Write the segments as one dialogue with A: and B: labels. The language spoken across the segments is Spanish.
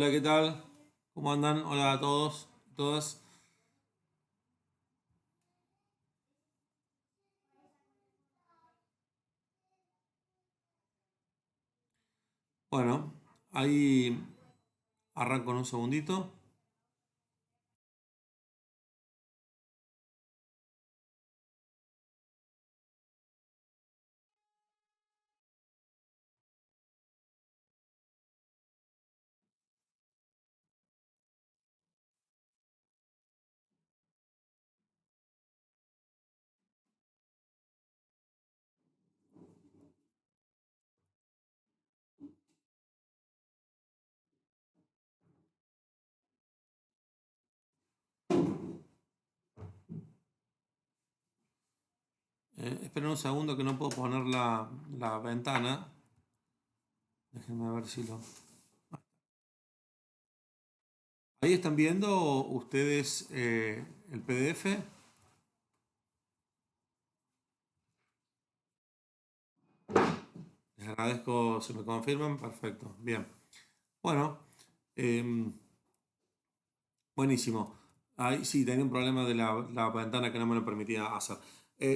A: Hola, ¿qué tal? ¿Cómo andan? Hola a todos, todas. Bueno, ahí arranco en un segundito. Esperen un segundo que no puedo poner la ventana. Déjenme ver si lo... Ahí están viendo ustedes el PDF. Les agradezco si me confirman. Perfecto, bien. Bueno, em, buenísimo. Ahí sí, tenía un problema de la ventana que no me lo permitía hacer.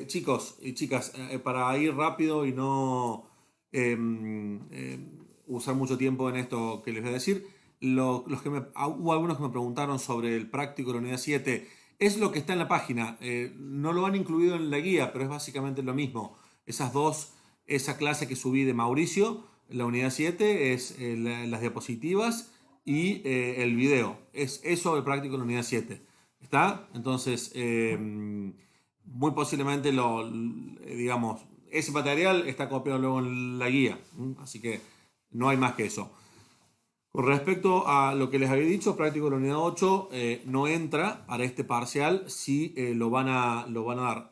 A: Chicos y chicas, para ir rápido y no usar mucho tiempo en esto que les voy a decir, hubo algunos que me preguntaron sobre el práctico de la unidad 7. Es lo que está en la página. No lo han incluido en la guía, pero es básicamente lo mismo. Esa clase que subí de Mauricio, la unidad 7 es las diapositivas y el video. Es eso el práctico de la unidad 7. ¿Está? Entonces, muy posiblemente digamos, ese material está copiado luego en la guía. Así que no hay más que eso. Con respecto a lo que les había dicho, práctico de la unidad 8 no entra para este parcial si lo van a dar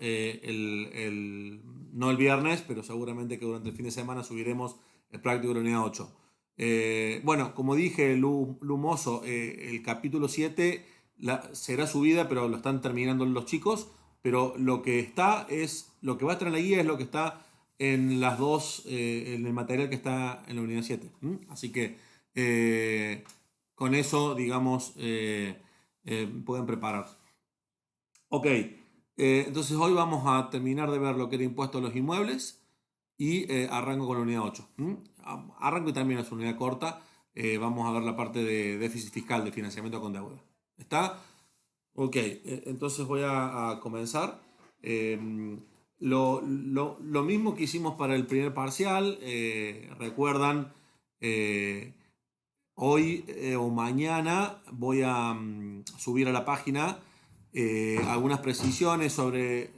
A: no el viernes, pero seguramente que durante el fin de semana subiremos el práctico de la unidad 8. Bueno, como dije, Lumoso, el capítulo 7 será subida, pero lo están terminando los chicos. Pero lo que está es, lo que va a estar en la guía es lo que está en las dos, en el material que está en la unidad 7. Así que eh, con eso, digamos, pueden preparar. Ok, entonces hoy vamos a terminar de ver lo que era impuesto a los inmuebles y arranco con la unidad 8. Arranco y termino su unidad corta. Vamos a ver la parte de déficit fiscal, de financiamiento con deuda. ¿Está? Ok, entonces voy a comenzar. Lo mismo que hicimos para el primer parcial, recuerdan, eh, hoy o mañana voy a subir a la página algunas precisiones sobre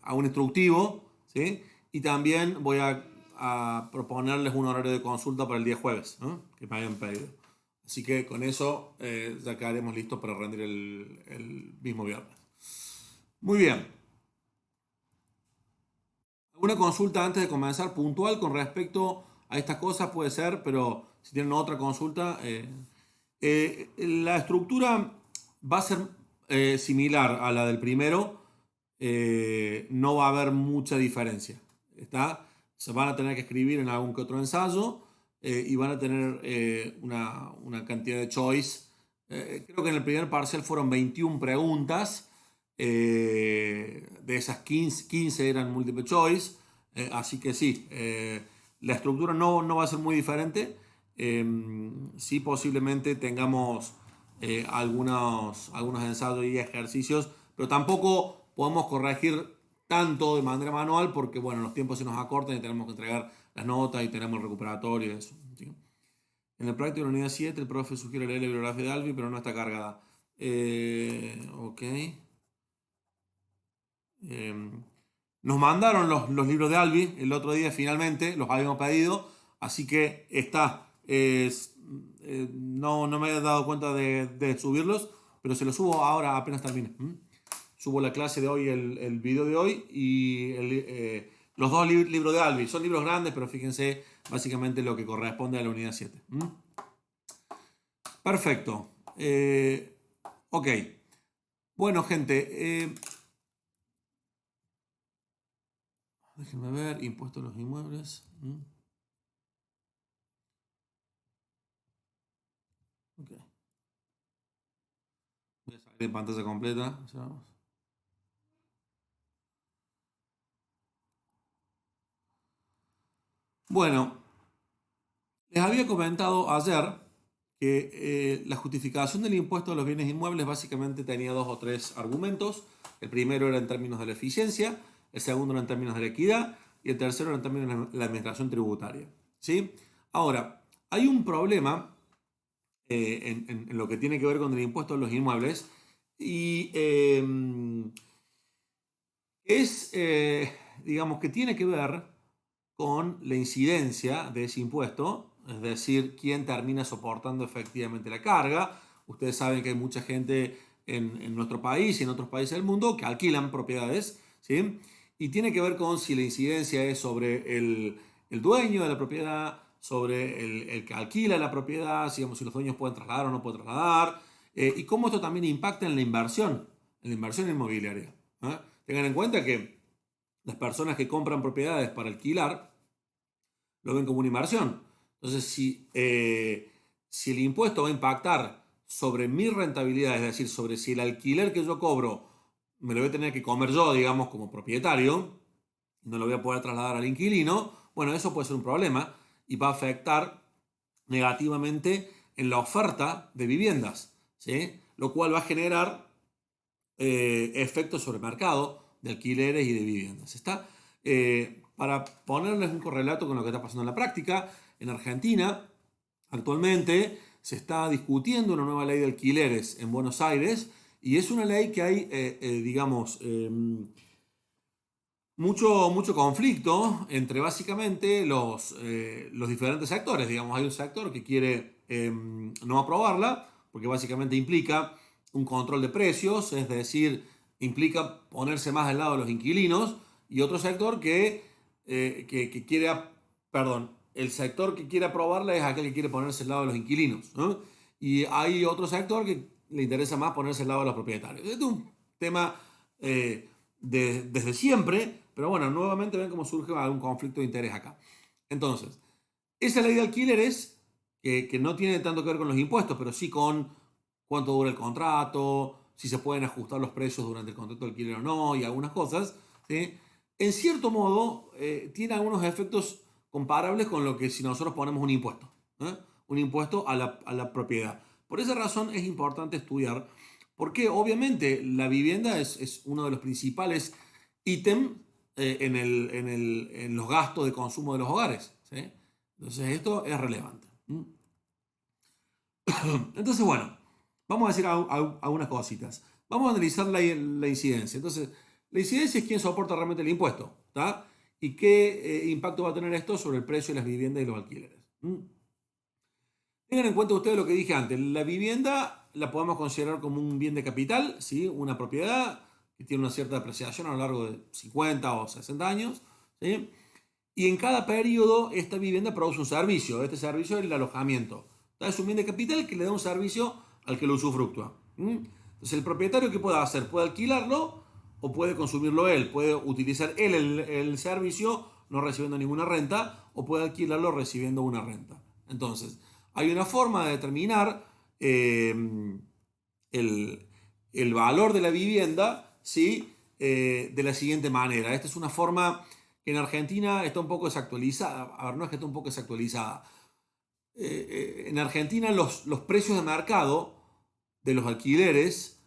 A: a un instructivo, ¿sí? Y también voy a proponerles un horario de consulta para el día jueves, ¿no? Que me hayan pedido. Así que con eso ya quedaremos listos para rendir el mismo viernes. Muy bien. ¿Alguna consulta antes de comenzar puntual con respecto a estas cosas? Puede ser, pero si tienen otra consulta, la estructura va a ser similar a la del primero. No va a haber mucha diferencia. ¿Está? Se van a tener que escribir en algún que otro ensayo y van a tener una cantidad de choice. Creo que en el primer parcial fueron 21 preguntas. De esas 15 eran multiple choice. Así que sí, la estructura no va a ser muy diferente. Sí, posiblemente tengamos algunos ensayos y ejercicios, pero tampoco podemos corregir tanto de manera manual porque, bueno, los tiempos se nos acortan y tenemos que entregar las notas y tenemos el recuperatorio y eso. ¿Sí? En el práctico de la unidad 7 el profe sugiere leer la bibliografía de Albi, pero no está cargada. Ok. Eh, Nos mandaron los libros de Albi el otro día finalmente, los habíamos pedido, así que está. No me he dado cuenta de subirlos, pero se los subo ahora apenas termine. Subo la clase de hoy, el video de hoy y los dos libros de Albi. Son libros grandes, pero fíjense básicamente lo que corresponde a la unidad 7. Perfecto. Ok. Bueno, gente, déjenme ver, impuestos a los inmuebles. En pantalla completa. Bueno, les había comentado ayer que la justificación del impuesto a los bienes inmuebles básicamente tenía dos o tres argumentos. El primero era en términos de la eficiencia, el segundo era en términos de la equidad y el tercero era en términos de la administración tributaria. ¿Sí? Ahora, hay un problema en lo que tiene que ver con el impuesto a los inmuebles y es, digamos, que tiene que ver con la incidencia de ese impuesto, es decir, quién termina soportando efectivamente la carga. Ustedes saben que hay mucha gente en nuestro país y en otros países del mundo que alquilan propiedades, ¿sí? Y tiene que ver con si la incidencia es sobre el dueño de la propiedad, sobre el que alquila la propiedad, digamos, si los dueños pueden trasladar o no pueden trasladar, y cómo esto también impacta en la inversión inmobiliaria. ¿Eh? Tengan en cuenta que las personas que compran propiedades para alquilar lo ven como una inversión. Entonces, si el impuesto va a impactar sobre mi rentabilidad, es decir, sobre si el alquiler que yo cobro me lo voy a tener que comer yo, digamos, como propietario, no lo voy a poder trasladar al inquilino, bueno, eso puede ser un problema y va a afectar negativamente en la oferta de viviendas, ¿sí? Lo cual va a generar efectos sobre el mercado de alquileres y de viviendas. ¿Está? Para ponerles un correlato con lo que está pasando en la práctica, en Argentina actualmente se está discutiendo una nueva ley de alquileres en Buenos Aires y es una ley que hay, digamos, mucho conflicto entre básicamente los diferentes sectores. Digamos, hay un sector que quiere no aprobarla porque básicamente implica un control de precios, es decir, implica ponerse más del lado de los inquilinos, y otro sector que quiere, perdón, el sector que quiere aprobarla es aquel que quiere ponerse del lado de los inquilinos, ¿no? Y hay otro sector que le interesa más ponerse del lado de los propietarios. Este es un tema desde siempre, pero bueno, nuevamente ven cómo surge algún conflicto de interés acá. Entonces, esa ley de alquileres, que no tiene tanto que ver con los impuestos, pero sí con cuánto dura el contrato, si se pueden ajustar los precios durante el contrato de alquiler o no, y algunas cosas, ¿sí? En cierto modo, tiene algunos efectos comparables con lo que si nosotros ponemos un impuesto, ¿eh? Un impuesto a la propiedad. Por esa razón es importante estudiar, porque obviamente la vivienda es uno de los principales ítems en los gastos de consumo de los hogares, ¿sí? Entonces esto es relevante. Entonces, bueno, vamos a decir algunas cositas. Vamos a analizar la incidencia. Entonces, la incidencia es quién soporta realmente el impuesto, ¿está? Y qué impacto va a tener esto sobre el precio de las viviendas y los alquileres. Tengan en cuenta ustedes lo que dije antes. La vivienda la podemos considerar como un bien de capital, ¿sí? Una propiedad que tiene una cierta apreciación a lo largo de 50 o 60 años, ¿sí? Y en cada periodo esta vivienda produce un servicio. Este servicio es el alojamiento. Es un bien de capital que le da un servicio al que lo usufructúa. Entonces el propietario, ¿qué puede hacer? Puede alquilarlo o puede consumirlo él. Puede utilizar él el servicio no recibiendo ninguna renta, o puede alquilarlo recibiendo una renta. Entonces, hay una forma de determinar el, el valor de la vivienda, ¿sí? De la siguiente manera. Esta es una forma que en Argentina está un poco desactualizada. A ver, no es que esté un poco desactualizada. En Argentina los precios de mercado de los alquileres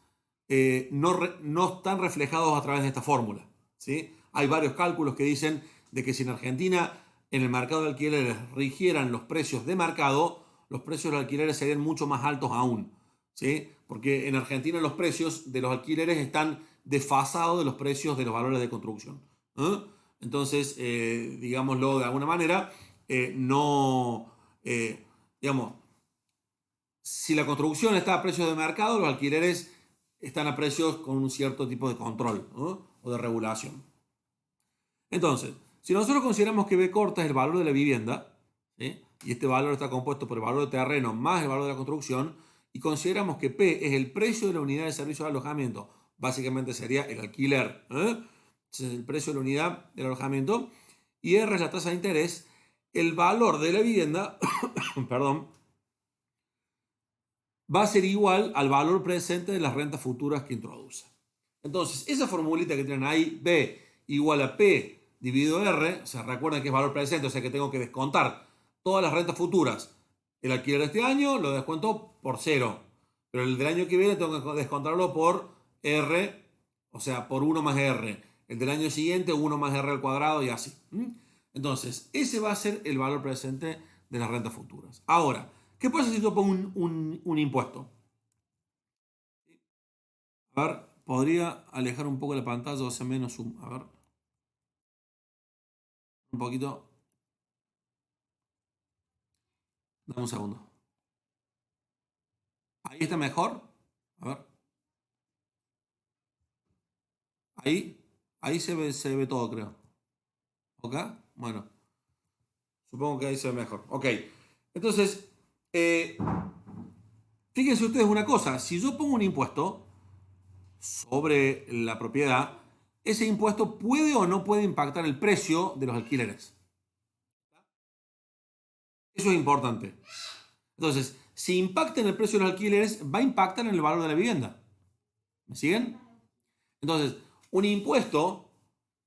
A: no están reflejados a través de esta fórmula, ¿sí? Hay varios cálculos que dicen de que si en Argentina en el mercado de alquileres rigieran los precios de mercado, los precios de los alquileres serían mucho más altos aún, ¿sí? Porque en Argentina los precios de los alquileres están desfasados de los precios de los valores de construcción, ¿eh? Entonces, digámoslo de alguna manera, no, digamos, si la construcción está a precios de mercado, los alquileres están a precios con un cierto tipo de control, ¿no? O de regulación. Entonces, si nosotros consideramos que B corta es el valor de la vivienda, ¿sí? Y este valor está compuesto por el valor de terreno más el valor de la construcción, y consideramos que P es el precio de la unidad de servicio de alojamiento, básicamente sería el alquiler, ¿eh? Ese es el precio de la unidad del alojamiento, y R es la tasa de interés, el valor de la vivienda, perdón, va a ser igual al valor presente de las rentas futuras que introduce. Entonces, esa formulita que tienen ahí, B igual a P dividido R, o sea, recuerden que es valor presente, o sea que tengo que descontar todas las rentas futuras. El alquiler de este año lo descuento por 0, pero el del año que viene tengo que descontarlo por R, o sea, por 1 más R. El del año siguiente, 1 más R al cuadrado y así. Entonces, ese va a ser el valor presente de las rentas futuras. Ahora, ¿qué pasa si yo pongo un impuesto? A ver, podría alejar un poco la pantalla o hacer menos zoom. A ver, un poquito. Dame un segundo. Ahí está mejor. A ver. Ahí. Ahí se ve todo, creo. ¿Ok? Bueno. Supongo que ahí se ve mejor. Ok. Entonces, eh, fíjense ustedes una cosa. Si yo pongo un impuesto sobre la propiedad, ese impuesto puede o no puede impactar el precio de los alquileres. Eso es importante. Entonces, si impacta en el precio de los alquileres, va a impactar en el valor de la vivienda. ¿Me siguen? Entonces, un impuesto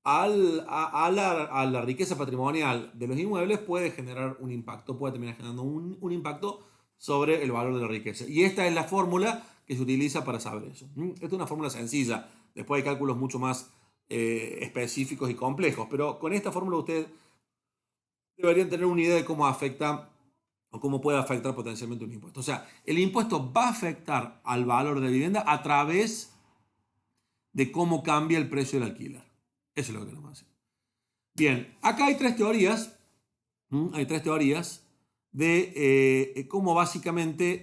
A: a la riqueza patrimonial de los inmuebles puede generar un impacto, puede terminar generando un impacto sobre el valor de la riqueza. Y esta es la fórmula que se utiliza para saber eso. Esta es una fórmula sencilla. Después hay cálculos mucho más específicos y complejos, pero con esta fórmula ustedes deberían tener una idea de cómo afecta o cómo puede afectar potencialmente un impuesto. O sea, el impuesto va a afectar al valor de la vivienda a través de cómo cambia el precio del alquiler. Eso es lo que queremos hacer. Bien, acá hay tres teorías. Hay tres teorías de cómo básicamente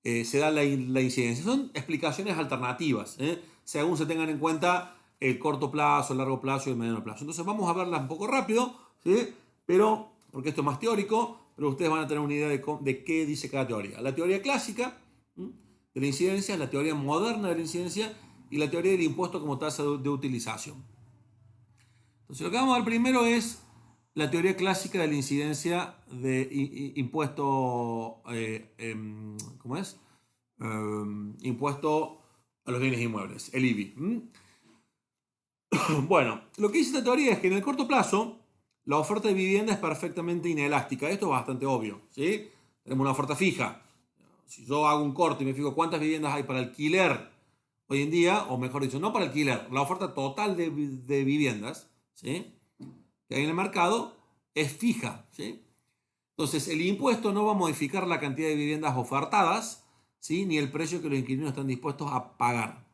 A: se da la incidencia. Son explicaciones alternativas, según se tengan en cuenta el corto plazo, el largo plazo y el mediano plazo. Entonces vamos a verlas un poco rápido, ¿sí? Pero, porque esto es más teórico, pero ustedes van a tener una idea de qué dice cada teoría. La teoría clásica de la incidencia, la teoría moderna de la incidencia y la teoría del impuesto como tasa de utilización. Entonces lo que vamos a ver primero es la teoría clásica de la incidencia de impuesto, ¿cómo es? Impuesto a los bienes inmuebles, el IBI. Bueno, lo que dice esta teoría es que en el corto plazo la oferta de vivienda es perfectamente inelástica. Esto es bastante obvio, ¿sí? Tenemos una oferta fija. Si yo hago un corte y me fijo cuántas viviendas hay para alquiler hoy en día, o mejor dicho, no para alquiler, la oferta total de viviendas, ¿sí?, que hay en el mercado es fija, ¿sí? Entonces, el impuesto no va a modificar la cantidad de viviendas ofertadas, ¿sí?, ni el precio que los inquilinos están dispuestos a pagar,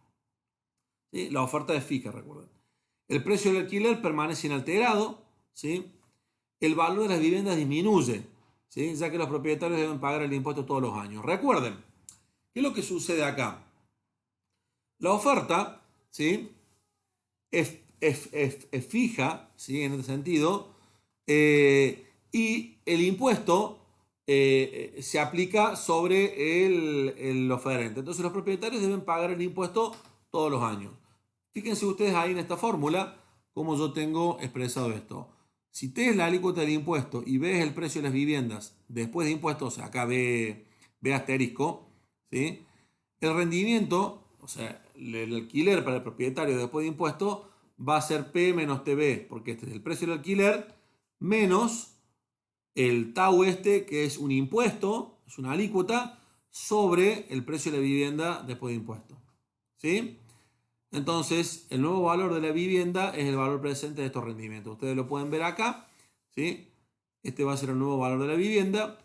A: ¿sí? La oferta es fija, recuerden. El precio del alquiler permanece inalterado, ¿sí? El valor de las viviendas disminuye, ¿sí?, ya que los propietarios deben pagar el impuesto todos los años. Recuerden, ¿qué es lo que sucede acá? La oferta, ¿sí?, es fija, ¿sí?, en este sentido, y el impuesto se aplica sobre el oferente. Entonces los propietarios deben pagar el impuesto todos los años. Fíjense ustedes ahí en esta fórmula cómo yo tengo expresado esto. Si T es la alícuota del impuesto y B es el precio de las viviendas después de impuestos, o sea, acá B asterisco, ¿sí?, el rendimiento, o sea, el alquiler para el propietario después de impuestos va a ser P menos TB, porque este es el precio del alquiler menos el tau este, que es un impuesto, es una alícuota, sobre el precio de la vivienda después de impuestos. ¿Sí? Entonces, el nuevo valor de la vivienda es el valor presente de estos rendimientos. Ustedes lo pueden ver acá. ¿Sí? Este va a ser el nuevo valor de la vivienda.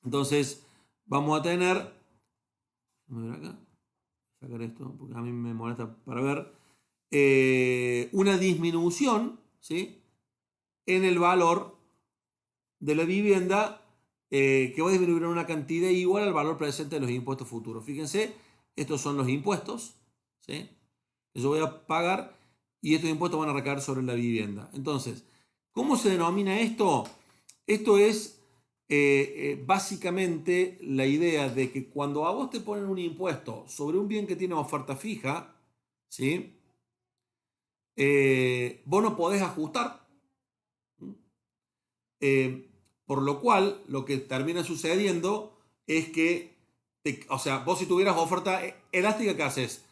A: Entonces, vamos a tener... Vamos a ver acá. Sacar esto, porque a mí me molesta para ver. Una disminución, ¿sí?, en el valor de la vivienda que va a disminuir en una cantidad igual al valor presente de los impuestos futuros. Fíjense, estos son los impuestos, ¿sí?, que yo voy a pagar y estos impuestos van a recaer sobre la vivienda. Entonces, ¿cómo se denomina esto? Esto es básicamente la idea de que cuando a vos te ponen un impuesto sobre un bien que tiene oferta fija, ¿sí?, vos no podés ajustar. Por lo cual, lo que termina sucediendo es que O sea, vos si tuvieras oferta elástica, ¿qué haces?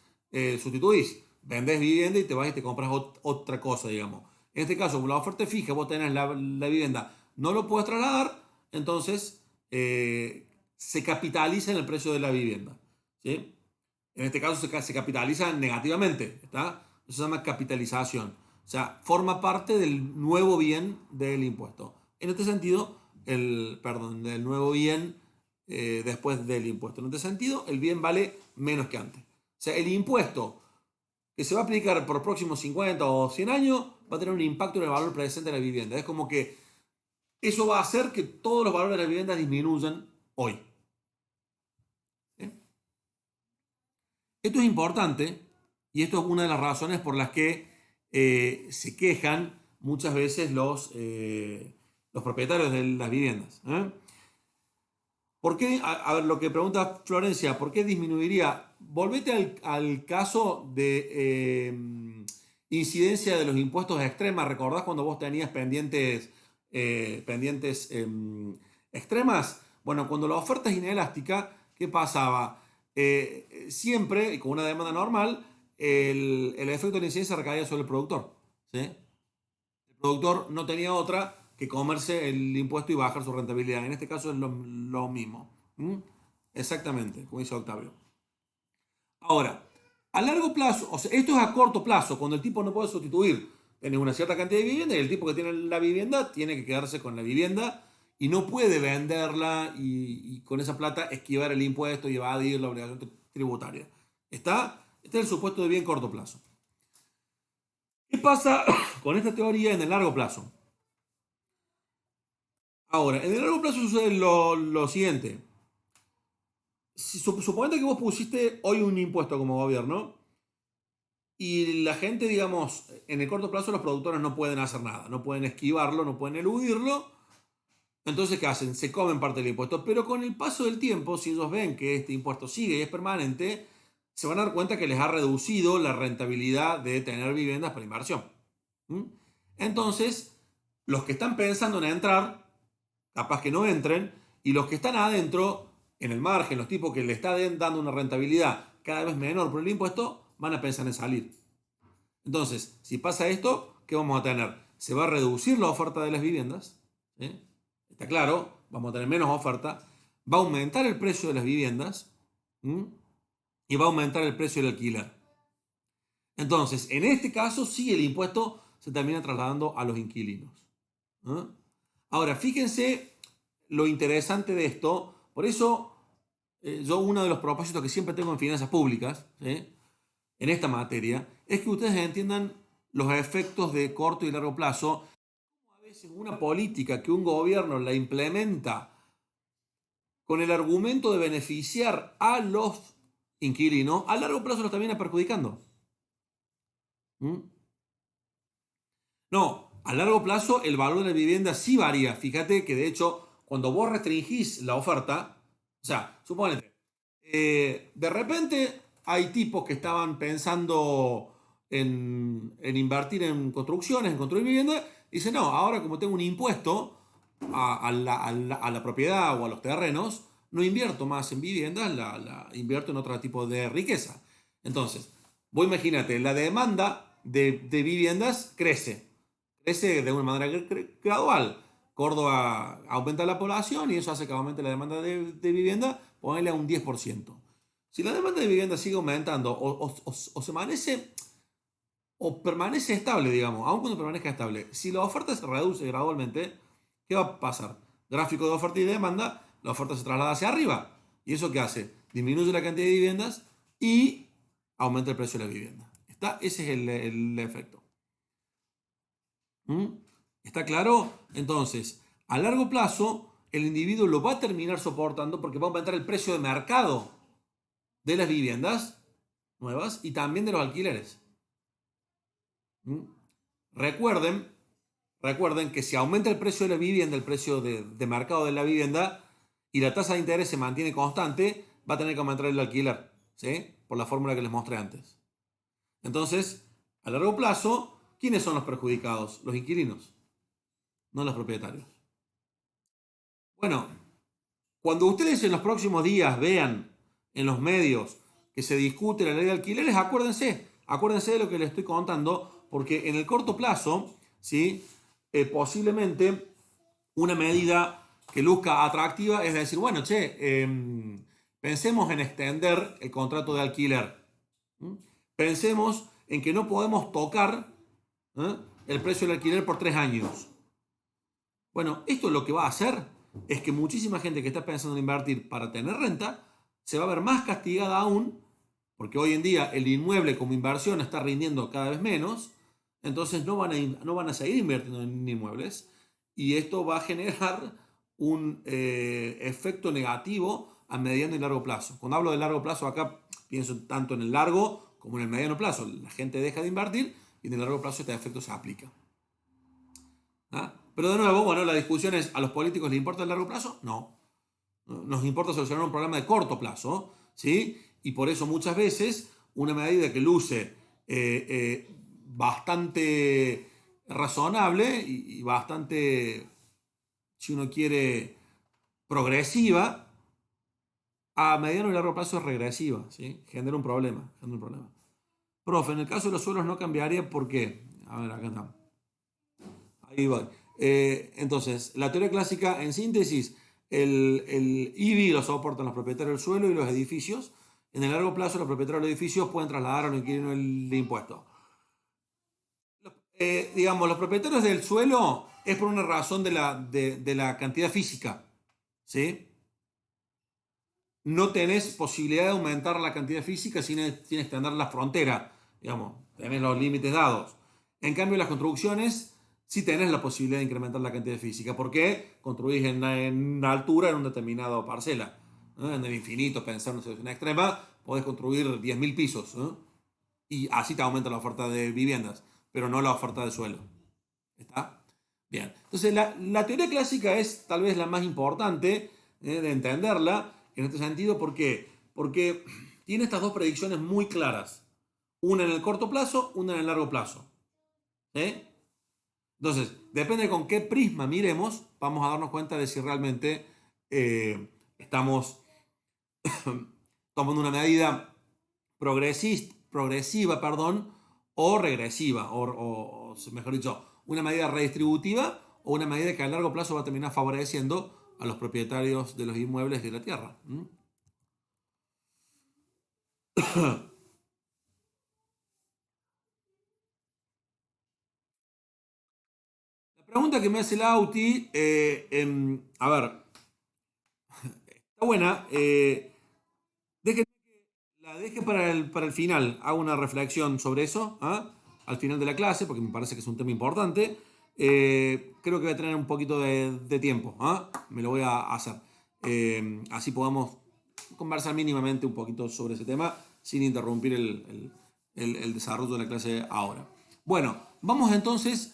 A: Sustituís, vendés vivienda y te vas y te compras otra cosa, digamos. En este caso, como la oferta es fija, vos tenés la vivienda, no lo puedes trasladar, entonces se capitaliza en el precio de la vivienda. ¿Sí? En este caso se capitaliza negativamente, ¿está? Eso se llama capitalización. O sea, forma parte del nuevo bien del impuesto. En este sentido, perdón, del nuevo bien después del impuesto. En este sentido, el bien vale menos que antes. O sea, el impuesto que se va a aplicar por los próximos 50 o 100 años va a tener un impacto en el valor presente de la vivienda. Es como que eso va a hacer que todos los valores de la vivienda disminuyan hoy. ¿Sí? Esto es importante y esto es una de las razones por las que se quejan muchas veces los propietarios de las viviendas. ¿Por qué? A ver, lo que pregunta Florencia, ¿por qué disminuiría? Volvete al caso de incidencia de los impuestos extremas. ¿Recordás cuando vos tenías pendientes extremas? Bueno, cuando la oferta es inelástica, ¿qué pasaba? Siempre, y con una demanda normal, el efecto de la incidencia recaía sobre el productor. ¿Sí? El productor no tenía otra que comerse el impuesto y bajar su rentabilidad. En este caso es lo mismo. ¿Mm? Exactamente, como dice Octavio. Ahora, a largo plazo, o sea, esto es a corto plazo, cuando el tipo no puede sustituir. Tenés una cierta cantidad de vivienda y el tipo que tiene la vivienda tiene que quedarse con la vivienda y no puede venderla y con esa plata esquivar el impuesto y evadir la obligación tributaria. Este es el supuesto de bien corto plazo. ¿Qué pasa con esta teoría en el largo plazo? Ahora, en el largo plazo sucede lo siguiente. Suponete que vos pusiste hoy un impuesto como gobierno y la gente, digamos, en el corto plazo los productores no pueden hacer nada, no pueden esquivarlo, no pueden eludirlo. Entonces, ¿qué hacen? Se comen parte del impuesto. Pero con el paso del tiempo, si ellos ven que este impuesto sigue y es permanente, se van a dar cuenta que les ha reducido la rentabilidad de tener viviendas para inversión. ¿Mm? Entonces, los que están pensando en entrar, capaz que no entren, y los que están adentro, en el margen, los tipos que le están dando una rentabilidad cada vez menor por el impuesto, van a pensar en salir. Entonces, si pasa esto, ¿qué vamos a tener? Se va a reducir la oferta de las viviendas, ¿eh? Está claro, vamos a tener menos oferta, va a aumentar el precio de las viviendas, ¿m? Y va a aumentar el precio del alquiler. Entonces, en este caso, sí el impuesto se termina trasladando a los inquilinos. ¿Eh? Ahora, fíjense lo interesante de esto. Por eso, yo uno de los propósitos que siempre tengo en finanzas públicas, ¿sí? En esta materia, es que ustedes entiendan los efectos de corto y largo plazo. A veces una política que un gobierno la implementa con el argumento de beneficiar a los inquilinos, a largo plazo los termina perjudicando. ¿Mm? No, a largo plazo el valor de la vivienda sí varía. Fíjate que de hecho, cuando vos restringís la oferta, o sea, suponete, de repente hay tipos que estaban pensando en invertir en construcciones, en construir vivienda, y dicen, no, ahora como tengo un impuesto a la propiedad o a los terrenos, no invierto más en viviendas, la invierto en otro tipo de riqueza. Entonces, vos imagínate, la demanda de viviendas crece de una manera gradual. Córdoba aumenta la población y eso hace que aumente la demanda de vivienda, ponerle a un 10%. Si la demanda de vivienda sigue aumentando o permanece estable, digamos, aun cuando permanezca estable, si la oferta se reduce gradualmente, ¿qué va a pasar? Gráfico de oferta y demanda, la oferta se traslada hacia arriba. ¿Y eso qué hace? Disminuye la cantidad de viviendas y aumenta el precio de la vivienda. Ese es el efecto. ¿Mm? ¿Está claro? Entonces, a largo plazo, el individuo lo va a terminar soportando porque va a aumentar el precio de mercado de las viviendas nuevas y también de los alquileres. ¿Mm? Recuerden, recuerden que si aumenta el precio de la vivienda, el precio de mercado de la vivienda, y la tasa de interés se mantiene constante, va a tener que aumentar el alquiler, ¿sí? Por la fórmula que les mostré antes. Entonces, a largo plazo, ¿quiénes son los perjudicados? Los inquilinos, no los propietarios. Bueno, cuando ustedes en los próximos días vean en los medios que se discute la ley de alquileres, acuérdense de lo que les estoy contando, porque en el corto plazo, ¿sí? Posiblemente una medida que luzca atractiva es decir, bueno, pensemos en extender el contrato de alquiler. Pensemos en que no podemos tocar el precio del alquiler por 3 años. Bueno, esto lo que va a hacer es que muchísima gente que está pensando en invertir para tener renta se va a ver más castigada aún, porque hoy en día el inmueble como inversión está rindiendo cada vez menos, entonces no van a seguir invirtiendo en inmuebles y esto va a generar un efecto negativo a mediano y largo plazo. Cuando hablo de largo plazo acá pienso tanto en el largo como en el mediano plazo. La gente deja de invertir y en el largo plazo este efecto se aplica. ¿Ah? Pero de nuevo, bueno, la discusión es, ¿a los políticos les importa el largo plazo? No. Nos importa solucionar un problema de corto plazo, ¿sí? Y por eso muchas veces una medida que luce bastante razonable y bastante, si uno quiere, progresiva, a mediano y largo plazo es regresiva, ¿sí? Genera un problema, Profe, en el caso de los suelos no cambiaría, ¿por qué? A ver, acá está. Ahí voy. Entonces, la teoría clásica, en síntesis, el IBI lo soportan los propietarios del suelo y los edificios. En el largo plazo, los propietarios de los edificios pueden trasladar a los inquilinos el impuesto. Digamos, los propietarios del suelo es por una razón de la cantidad física, ¿sí? No tenés posibilidad de aumentar la cantidad física sin extender la frontera, digamos, tenés los límites dados. En cambio, las construcciones sí tenés la posibilidad de incrementar la cantidad física, porque construís en una altura en una determinada parcela. En el infinito, pensar en una situación extrema, podés construir 10.000 pisos, y así te aumenta la oferta de viviendas, pero no la oferta de suelo. ¿Está? Bien. Entonces, la teoría clásica es tal vez la más importante de entenderla en este sentido. ¿Por qué? Porque tiene estas dos predicciones muy claras. Una en el corto plazo, una en el largo plazo. Entonces, depende con qué prisma miremos, vamos a darnos cuenta de si realmente estamos tomando una medida progresiva, o regresiva, o mejor dicho, una medida redistributiva o una medida que a largo plazo va a terminar favoreciendo a los propietarios de los inmuebles de la tierra. La pregunta que me hace el Auti, a ver, está buena. La deje para el final. Hago una reflexión sobre eso, al final de la clase, porque me parece que es un tema importante. Creo que voy a tener un poquito de tiempo. Me lo voy a hacer. Así podamos conversar mínimamente un poquito sobre ese tema sin interrumpir el desarrollo de la clase ahora. Bueno, vamos entonces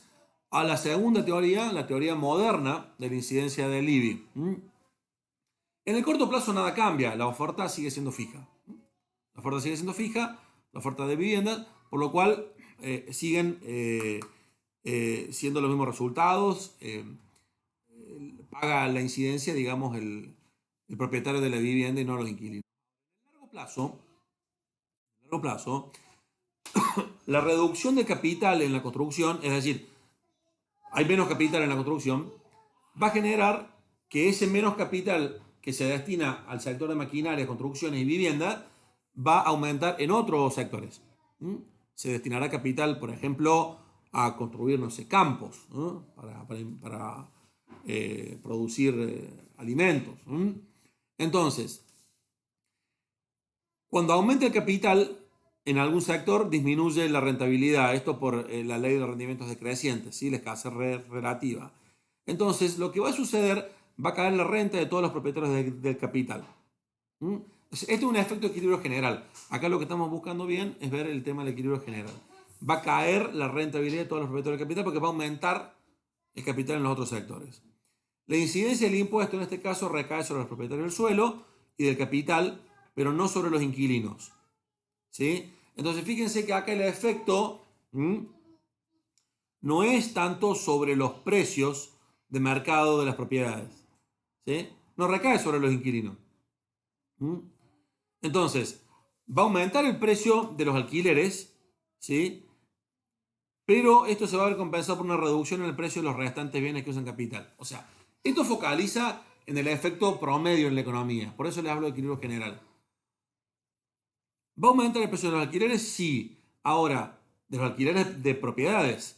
A: a la segunda teoría, la teoría moderna de la incidencia del IBI. En el corto plazo nada cambia, la oferta sigue siendo fija. La oferta sigue siendo fija, la oferta de viviendas, por lo cual siguen siendo los mismos resultados. Paga la incidencia, digamos, el propietario de la vivienda y no los inquilinos. A largo plazo, la reducción de capital en la construcción, es decir, hay menos capital en la construcción, va a generar que ese menos capital que se destina al sector de maquinaria, construcciones y vivienda va a aumentar en otros sectores. Se destinará capital, por ejemplo, a construir, no sé, campos para producir alimentos. Entonces, cuando aumenta el capital en algún sector, disminuye la rentabilidad. Esto por la ley de rendimientos decrecientes, ¿sí? La escasez relativa. Entonces, lo que va a suceder, va a caer la renta de todos los propietarios del capital. Este es un efecto de equilibrio general. Acá lo que estamos buscando bien es ver el tema del equilibrio general. Va a caer la rentabilidad de todos los propietarios del capital porque va a aumentar el capital en los otros sectores. La incidencia del impuesto en este caso recae sobre los propietarios del suelo y del capital, pero no sobre los inquilinos. ¿Sí? Entonces fíjense que acá el efecto no es tanto sobre los precios de mercado de las propiedades. ¿Sí? No recae sobre los inquilinos. Entonces, va a aumentar el precio de los alquileres, ¿sí? Pero esto se va a ver compensado por una reducción en el precio de los restantes bienes que usan capital. O sea, esto focaliza en el efecto promedio en la economía. Por eso les hablo de equilibrio general. ¿Va a aumentar el precio de los alquileres? Sí. Ahora, de los alquileres de propiedades,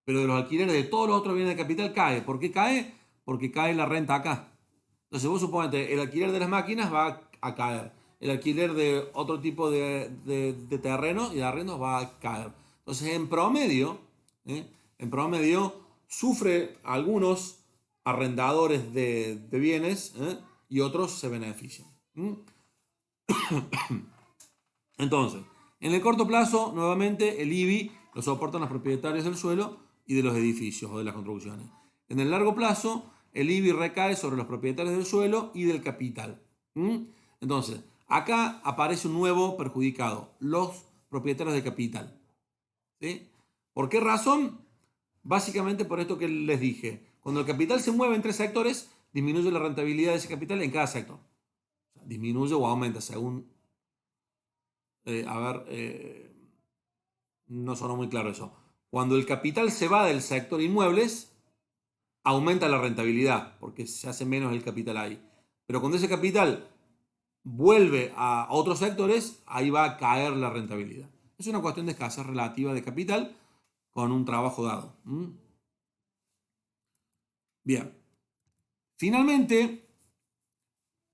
A: pero de los alquileres de todos los otros bienes de capital cae. ¿Por qué cae? Porque cae la renta acá. Entonces vos suponete, el alquiler de las máquinas va a caer. El alquiler de otro tipo de terreno y de arrendos va a caer. Entonces ¿eh? En promedio sufre algunos arrendadores de bienes, ¿eh? Y otros se benefician. ¿Mm? Entonces, en el corto plazo, nuevamente, el IBI lo soportan los propietarios del suelo y de los edificios o de las construcciones. En el largo plazo, el IBI recae sobre los propietarios del suelo y del capital. ¿Mm? Entonces, acá aparece un nuevo perjudicado, los propietarios de capital. ¿Sí? ¿Por qué razón? Básicamente por esto que les dije. Cuando el capital se mueve en tres sectores, disminuye la rentabilidad de ese capital en cada sector. O sea, disminuye o aumenta según a ver, no sonó muy claro eso. Cuando el capital se va del sector inmuebles, aumenta la rentabilidad, porque se hace menos el capital ahí. Pero cuando ese capital vuelve a otros sectores, ahí va a caer la rentabilidad. Es una cuestión de escasez relativa de capital con un trabajo dado. Bien. Finalmente,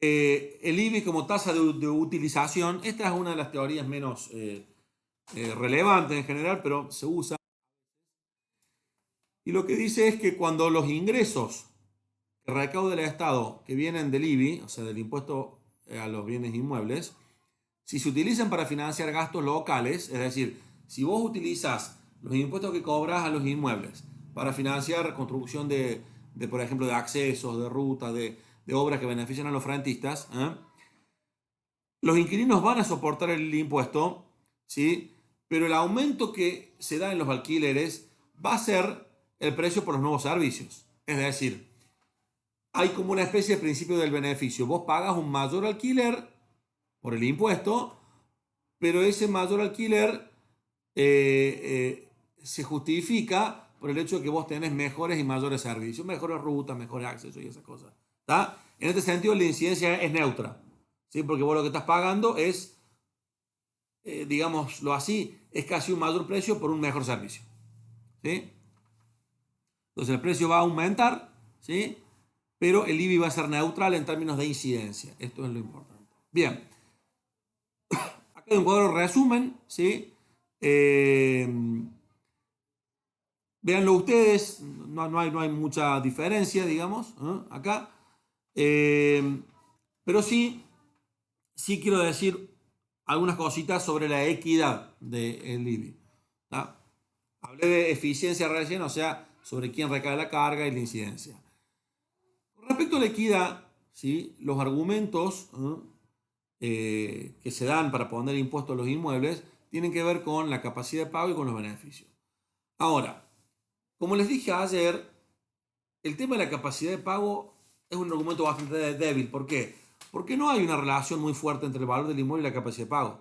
A: el IBI como tasa de utilización, esta es una de las teorías menos relevantes en general, pero se usa. Y lo que dice es que cuando los ingresos que recauda el Estado que vienen del IBI, o sea, del impuesto a los bienes inmuebles, si se utilizan para financiar gastos locales, es decir, si vos utilizas los impuestos que cobras a los inmuebles para financiar construcción por ejemplo, de accesos, de rutas, de obras que benefician a los rentistas, los inquilinos van a soportar el impuesto, ¿sí? Pero el aumento que se da en los alquileres va a ser el precio por los nuevos servicios. Es decir, hay como una especie de principio del beneficio. Vos pagas un mayor alquiler por el impuesto, pero ese mayor alquiler se justifica por el hecho de que vos tenés mejores y mayores servicios, mejores rutas, mejores accesos y esas cosas. ¿Está? En este sentido, la incidencia es neutra, ¿sí? Porque vos lo que estás pagando es, digámoslo así, es casi un mayor precio por un mejor servicio. ¿Sí? Entonces el precio va a aumentar, ¿sí? Pero el IBI va a ser neutral en términos de incidencia. Esto es lo importante. Bien, acá hay un cuadro resumen, ¿sí? Eh, Véanlo ustedes, no hay mucha diferencia, digamos, acá. Eh, pero sí quiero decir algunas cositas sobre la equidad del IBI. ¿Tá? Hablé de eficiencia recién, o sea, sobre quién recae la carga y la incidencia. Con respecto a la equidad, ¿sí? Los argumentos que se dan para poner impuestos a los inmuebles tienen que ver con la capacidad de pago y con los beneficios. Ahora, como les dije ayer, el tema de la capacidad de pago es un argumento bastante débil. ¿Por qué? Porque no hay una relación muy fuerte entre el valor del inmueble y la capacidad de pago.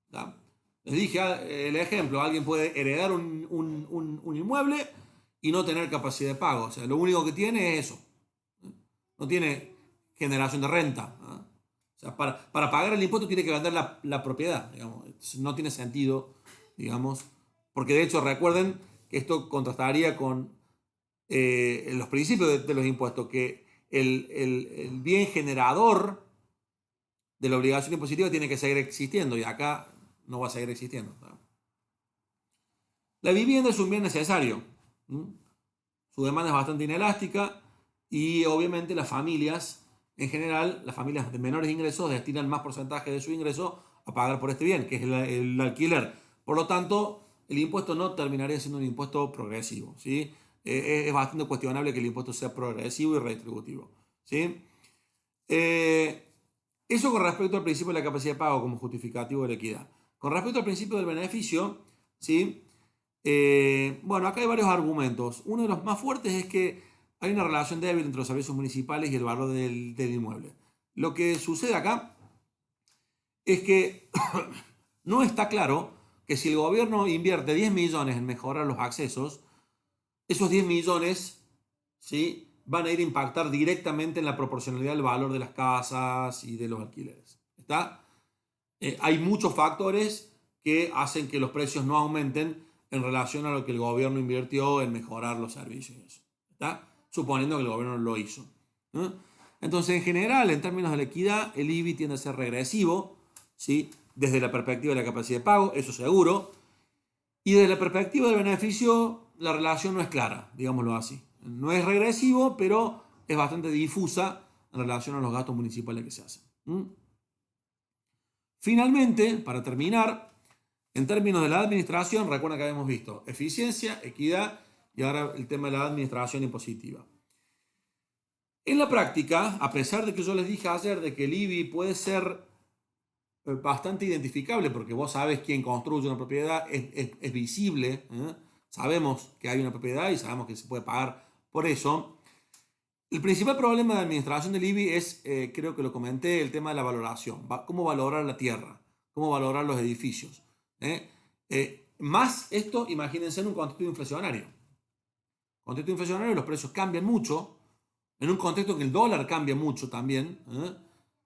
A: ¿Tá? Les dije el ejemplo, alguien puede heredar un inmueble y no tener capacidad de pago. O sea, lo único que tiene es eso. No tiene generación de renta. ¿No? O sea, para pagar el impuesto tiene que vender la propiedad. Digamos. No tiene sentido, digamos. Porque de hecho recuerden que esto contrastaría con los principios de los impuestos, que el bien generador de la obligación impositiva tiene que seguir existiendo y acá no va a seguir existiendo. ¿No? La vivienda es un bien necesario. ¿No? Su demanda es bastante inelástica y obviamente las familias, en general, las familias de menores ingresos destinan más porcentaje de su ingreso a pagar por este bien, que es el alquiler. Por lo tanto, el impuesto no terminaría siendo un impuesto progresivo. ¿Sí? Es bastante cuestionable que el impuesto sea progresivo y redistributivo. ¿Sí? Eso con respecto al principio de la capacidad de pago como justificativo de la equidad. Con respecto al principio del beneficio, ¿sí? Bueno, acá hay varios argumentos. Uno de los más fuertes es que hay una relación débil entre los servicios municipales y el valor del inmueble. Lo que sucede acá es que no está claro que si el gobierno invierte 10 millones en mejorar los accesos, esos 10 millones, ¿sí?, van a ir a impactar directamente en la proporcionalidad del valor de las casas y de los alquileres. ¿Está? Hay muchos factores que hacen que los precios no aumenten en relación a lo que el gobierno invirtió en mejorar los servicios. ¿Está? Suponiendo que el gobierno lo hizo. ¿No? Entonces, en general, en términos de la equidad, el IBI tiende a ser regresivo, ¿sí?, desde la perspectiva de la capacidad de pago, eso seguro. Y desde la perspectiva del beneficio, la relación no es clara, digámoslo así. No es regresivo, pero es bastante difusa en relación a los gastos municipales que se hacen. Finalmente, para terminar, en términos de la administración, recuerda que habíamos visto eficiencia, equidad y ahora el tema de la administración impositiva. En la práctica, a pesar de que yo les dije ayer de que el IBI puede ser bastante identificable porque vos sabes quién construye una propiedad, es visible, sabemos que hay una propiedad y sabemos que se puede pagar por eso. El principal problema de administración del IBI es, creo que lo comenté, el tema de la valoración. Cómo valorar la tierra, cómo valorar los edificios. Más esto, imagínense en un contexto inflacionario. Contexto inflacionario, los precios cambian mucho. En un contexto en que el dólar cambia mucho también,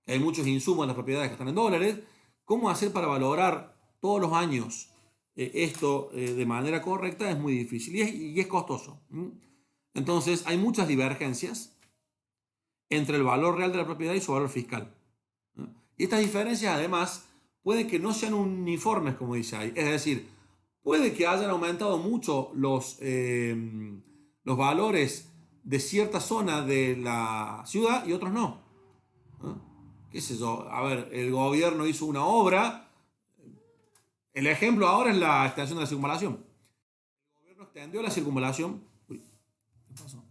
A: que hay muchos insumos en las propiedades que están en dólares. ¿Cómo hacer para valorar todos los años esto de manera correcta? Es muy difícil y es costoso. Entonces, hay muchas divergencias entre el valor real de la propiedad y su valor fiscal. Y estas diferencias, además, puede que no sean uniformes, como dice ahí. Es decir, puede que hayan aumentado mucho los valores de cierta zona de la ciudad y otros no. ¿Qué sé yo? A ver, el gobierno hizo una obra. El ejemplo ahora es la extensión de la circunvalación. El gobierno extendió la circunvalación. Uy, ¿qué pasó?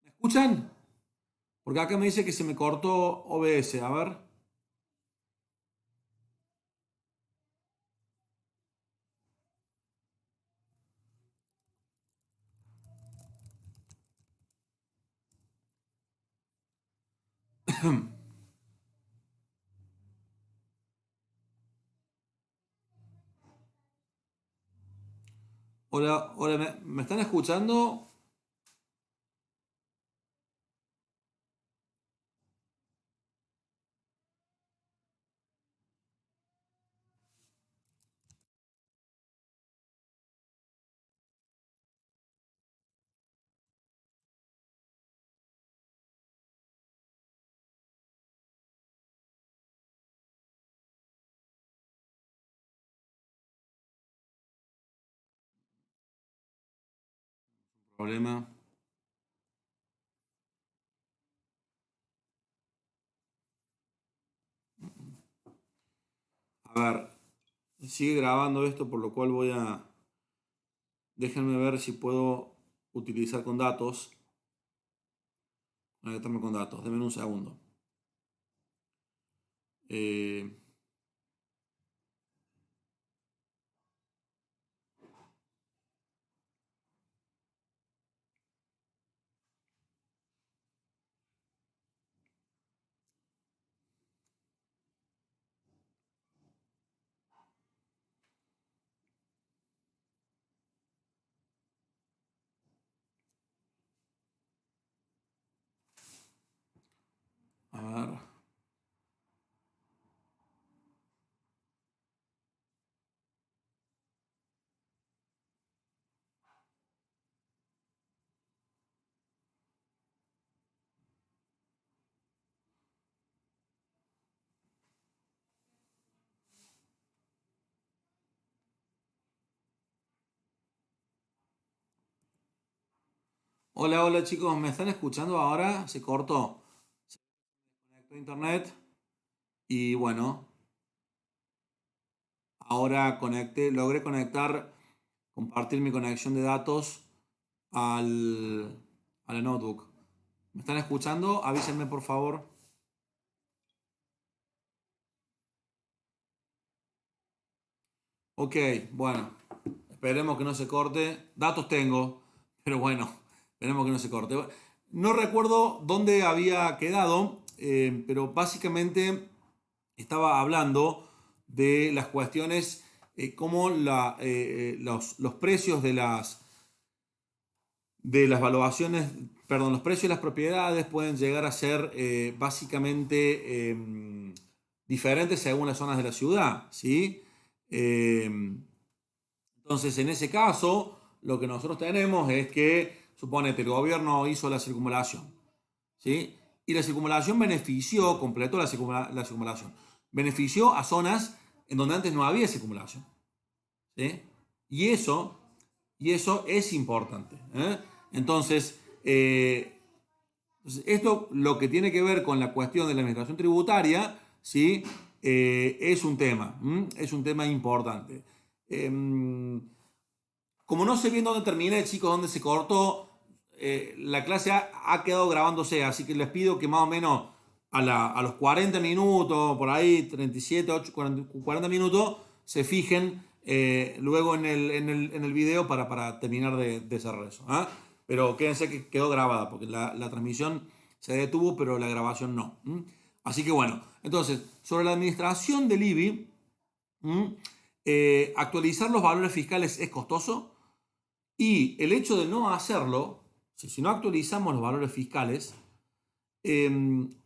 A: ¿Me escuchan? Porque acá me dice que se me cortó OBS. A ver. Hola, hola, ¿me están escuchando? Problema. A ver, sigue grabando esto, por lo cual voy a... Déjenme ver si puedo utilizar con datos. Conectarme con datos. Denme un segundo. Eh, a ver. Hola, hola chicos, ¿me están escuchando ahora? Se cortó. Se conectó a internet y bueno, ahora logré conectar, compartir mi conexión de datos a la notebook. ¿Me están escuchando? Avísenme por favor. Ok, bueno. esperemos que no se corte. Datos tengo, pero bueno, esperemos que no se corte. No recuerdo dónde había quedado, pero básicamente estaba hablando de las cuestiones, cómo los precios de las valuaciones, perdón, los precios de las propiedades pueden llegar a ser básicamente diferentes según las zonas de la ciudad, ¿sí? Entonces, en ese caso, lo que nosotros tenemos es que, suponete, el gobierno hizo la circunvalación, ¿sí? Y la circunvalación benefició, completó la circunvalación, benefició a zonas en donde antes no había circunvalación, ¿sí? Y eso, y eso es importante, ¿eh? Entonces, esto lo que tiene que ver con la cuestión de la administración tributaria, ¿sí? Es un tema, es un tema importante. Como no sé bien dónde terminé, chicos, dónde se cortó, la clase ha quedado grabándose, así que les pido que más o menos a los 40 minutos, por ahí, 37, 8, 40 minutos, se fijen luego en el video para terminar de cerrar eso. ¿Ah? Pero quédense que quedó grabada, porque la transmisión se detuvo, pero la grabación no. Así que bueno, entonces, sobre la administración del IBI, actualizar los valores fiscales es costoso. Y el hecho de no hacerlo, si no actualizamos los valores fiscales,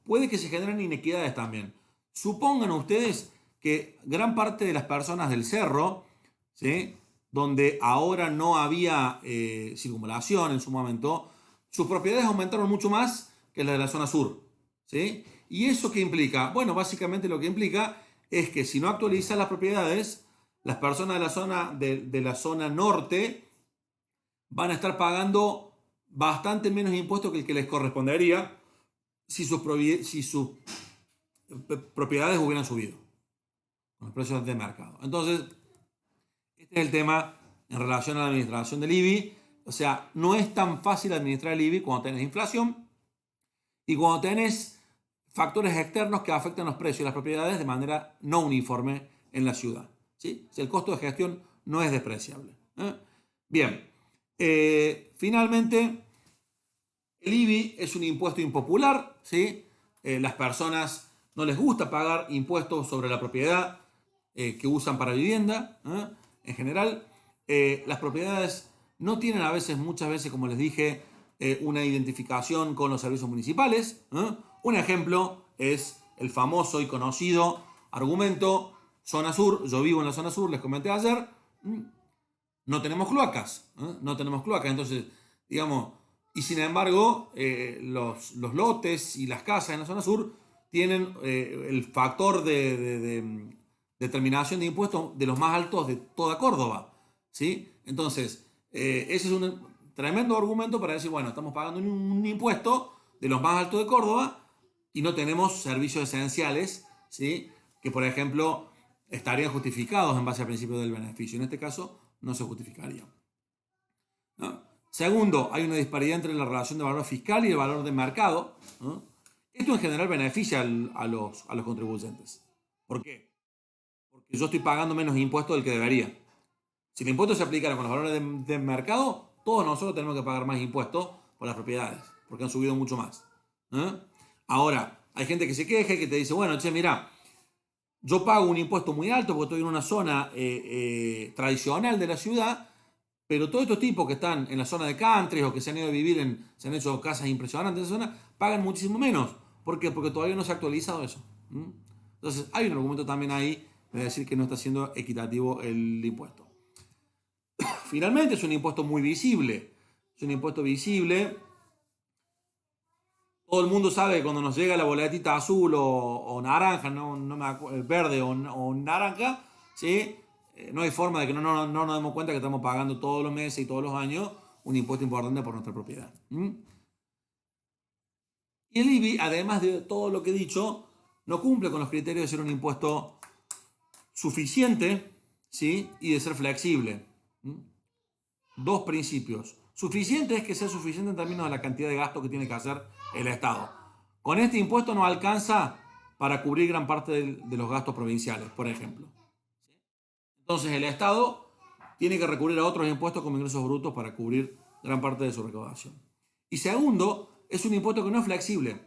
A: puede que se generen inequidades también. Supongan ustedes que gran parte de las personas del cerro, ¿sí? Donde ahora no había circunvalación en su momento, sus propiedades aumentaron mucho más que las de la zona sur, ¿sí? ¿Y eso qué implica? Bueno, básicamente lo que implica es que si no actualizan las propiedades, las personas de la zona norte van a estar pagando bastante menos impuestos que el que les correspondería si sus propiedades hubieran subido con los precios de mercado. Entonces, este es el tema en relación a la administración del IBI. O sea, no es tan fácil administrar el IBI cuando tenés inflación y cuando tenés factores externos que afectan los precios de las propiedades de manera no uniforme en la ciudad, ¿sí? El costo de gestión no es despreciable. Bien, finalmente, el IBI es un impuesto impopular, ¿sí? Las personas no les gusta pagar impuestos sobre la propiedad que usan para vivienda. En general, las propiedades no tienen muchas veces, como les dije, una identificación con los servicios municipales. Un ejemplo es el famoso y conocido argumento zona sur. Yo vivo en la zona sur, les comenté ayer. No tenemos cloacas, no tenemos cloacas, entonces, digamos, y sin embargo, los lotes y las casas en la zona sur tienen el factor de determinación de impuestos de los más altos de toda Córdoba, ¿sí? Entonces, ese es un tremendo argumento para decir, bueno, estamos pagando un impuesto de los más altos de Córdoba y no tenemos servicios esenciales, ¿sí? Que, por ejemplo, estarían justificados en base al principio del beneficio. En este caso, no se justificaría, ¿no? Segundo, hay una disparidad entre la relación de valor fiscal y el valor de mercado, ¿no? Esto en general beneficia a los contribuyentes. ¿Por qué? Porque yo estoy pagando menos impuestos del que debería. Si el impuesto se aplicara con los valores de mercado, todos nosotros tenemos que pagar más impuestos por las propiedades, porque han subido mucho más. Ahora, hay gente que se queja y que te dice, bueno, che, mira, yo pago un impuesto muy alto porque estoy en una zona tradicional de la ciudad, pero todos estos tipos que están en la zona de country o que se han ido a vivir, se han hecho casas impresionantes en esa zona, pagan muchísimo menos. ¿Por qué? Porque todavía no se ha actualizado eso. Entonces, hay un argumento también ahí de decir que no está siendo equitativo el impuesto. Finalmente, es un impuesto muy visible. Es un impuesto visible. Todo el mundo sabe que cuando nos llega la boletita azul o naranja, verde o naranja, ¿sí? No hay forma de que no nos demos cuenta que estamos pagando todos los meses y todos los años un impuesto importante por nuestra propiedad. Y el IBI, además de todo lo que he dicho, no cumple con los criterios de ser un impuesto suficiente, ¿sí? Y de ser flexible. Dos principios. Suficiente es que sea suficiente en términos de la cantidad de gasto que tiene que hacer el Estado. Con este impuesto no alcanza para cubrir gran parte de los gastos provinciales, por ejemplo. Entonces el Estado tiene que recurrir a otros impuestos como ingresos brutos para cubrir gran parte de su recaudación. Y segundo, es un impuesto que no es flexible.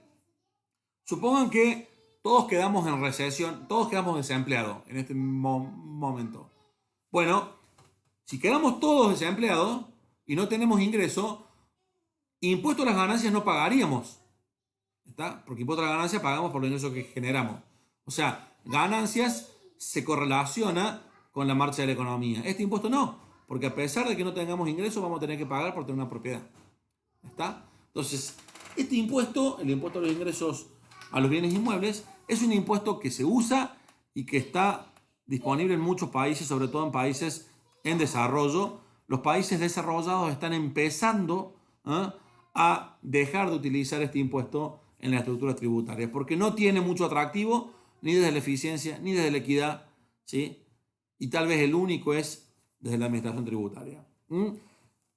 A: Supongan que todos quedamos en recesión, todos quedamos desempleados en este momento. Bueno, si quedamos todos desempleados y no tenemos ingreso, impuesto a las ganancias no pagaríamos. ¿Está? Porque impuesto a las ganancias pagamos por los ingresos que generamos. O sea, ganancias se correlaciona con la marcha de la economía. Este impuesto no, porque a pesar de que no tengamos ingresos, vamos a tener que pagar por tener una propiedad. ¿Está? Entonces, este impuesto, el impuesto a los ingresos a los bienes inmuebles, es un impuesto que se usa y que está disponible en muchos países, sobre todo en países en desarrollo. Los países desarrollados están empezando a dejar de utilizar este impuesto en las estructuras tributarias, porque no tiene mucho atractivo, ni desde la eficiencia, ni desde la equidad, ¿sí? Y tal vez el único es desde la administración tributaria.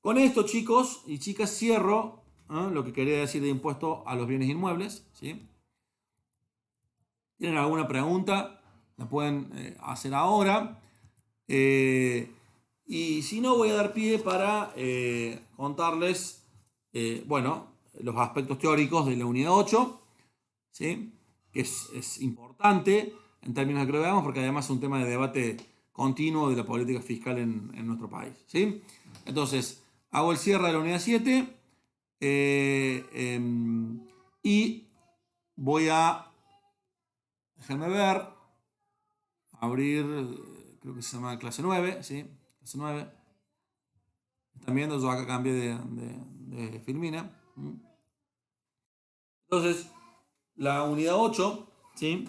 A: Con esto, chicos y chicas, cierro lo que quería decir de impuesto a los bienes inmuebles, ¿sí? ¿Tienen alguna pregunta? La pueden hacer ahora. Y si no, voy a dar pie para contarles, bueno, los aspectos teóricos de la unidad 8, ¿sí? Que es importante en términos de que lo veamos, porque además es un tema de debate continuo de la política fiscal en nuestro país, ¿sí? Entonces, hago el cierre de la unidad 7 y voy a, déjenme ver, abrir, creo que se llama clase 9, ¿sí? Clase 9. Están viendo, yo acá cambié de Filmina. Entonces, la unidad 8, ¿sí?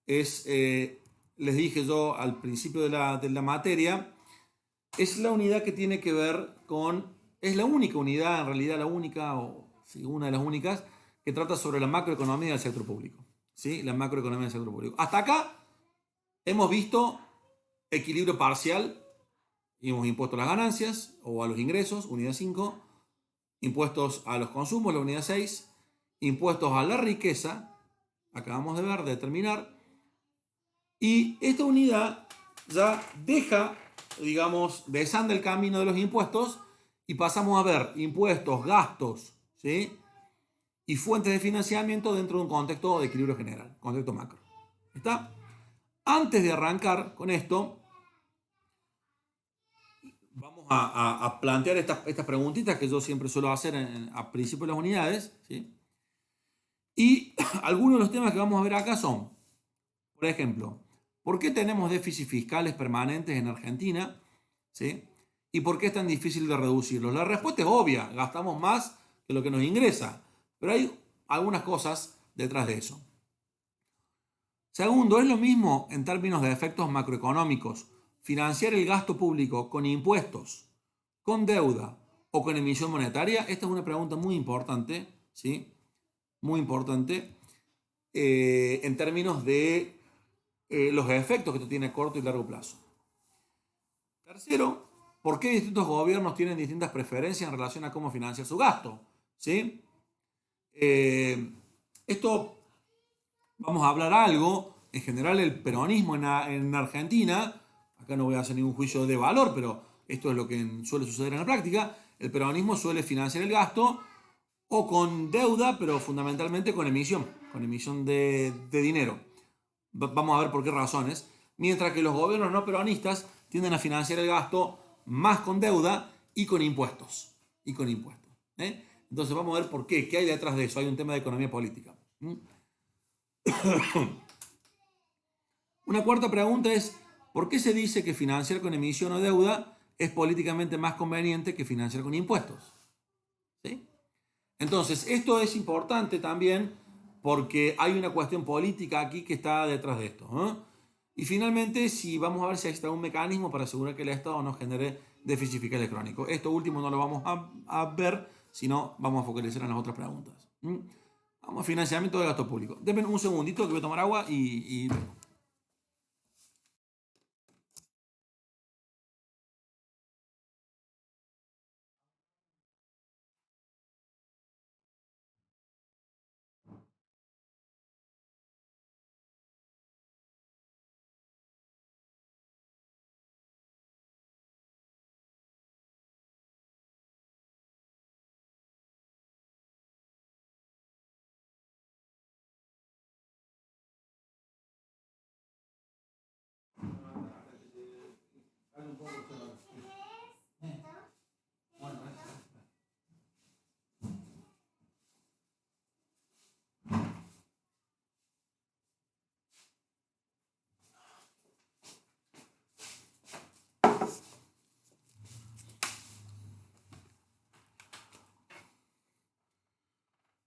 A: Es, les dije yo al principio de la materia, es la unidad que tiene que ver con, es la única unidad, en realidad la única, o sí, una de las únicas, que trata sobre la macroeconomía del sector público. ¿Sí? La macroeconomía del sector público. Hasta acá hemos visto equilibrio parcial, y hemos impuesto a las ganancias o a los ingresos, unidad 5, impuestos a los consumos, la unidad 6, impuestos a la riqueza, acabamos de ver, de determinar, y esta unidad ya deja, digamos, desanda el camino de los impuestos y pasamos a ver impuestos, gastos, ¿sí? Y fuentes de financiamiento dentro de un contexto de equilibrio general, contexto macro. ¿Está? Antes de arrancar con esto, vamos a plantear estas preguntitas que yo siempre suelo hacer a principio de las unidades, ¿sí? Y algunos de los temas que vamos a ver acá son, por ejemplo, ¿por qué tenemos déficits fiscales permanentes en Argentina? ¿Sí? ¿Y por qué es tan difícil de reducirlos? La respuesta es obvia, gastamos más que lo que nos ingresa, pero hay algunas cosas detrás de eso. Segundo, es lo mismo en términos de efectos macroeconómicos financiar el gasto público con impuestos, con deuda o con emisión monetaria. Esta es una pregunta muy importante, ¿sí? Muy importante en términos de los efectos que esto tiene a corto y largo plazo. Tercero, ¿por qué distintos gobiernos tienen distintas preferencias en relación a cómo financiar su gasto? ¿Sí? Esto, vamos a hablar algo, en general el peronismo en Argentina, acá no voy a hacer ningún juicio de valor, pero esto es lo que suele suceder en la práctica, el peronismo suele financiar el gasto o con deuda, pero fundamentalmente con emisión de dinero. Vamos a ver por qué razones. Mientras que los gobiernos no peronistas tienden a financiar el gasto más con deuda y con impuestos. ¿Eh? Entonces vamos a ver por qué. ¿Qué hay detrás de eso? Hay un tema de economía política. Una cuarta pregunta es, ¿por qué se dice que financiar con emisión o deuda es políticamente más conveniente que financiar con impuestos? ¿Sí? Entonces, esto es importante también porque hay una cuestión política aquí que está detrás de esto, ¿no? Y finalmente, si vamos a ver si existe un mecanismo para asegurar que el Estado no genere déficit fiscal crónico. Esto último no lo vamos a ver, sino vamos a focalizar en las otras preguntas. Vamos a financiamiento de gasto público. Denme un segundito que voy a tomar agua y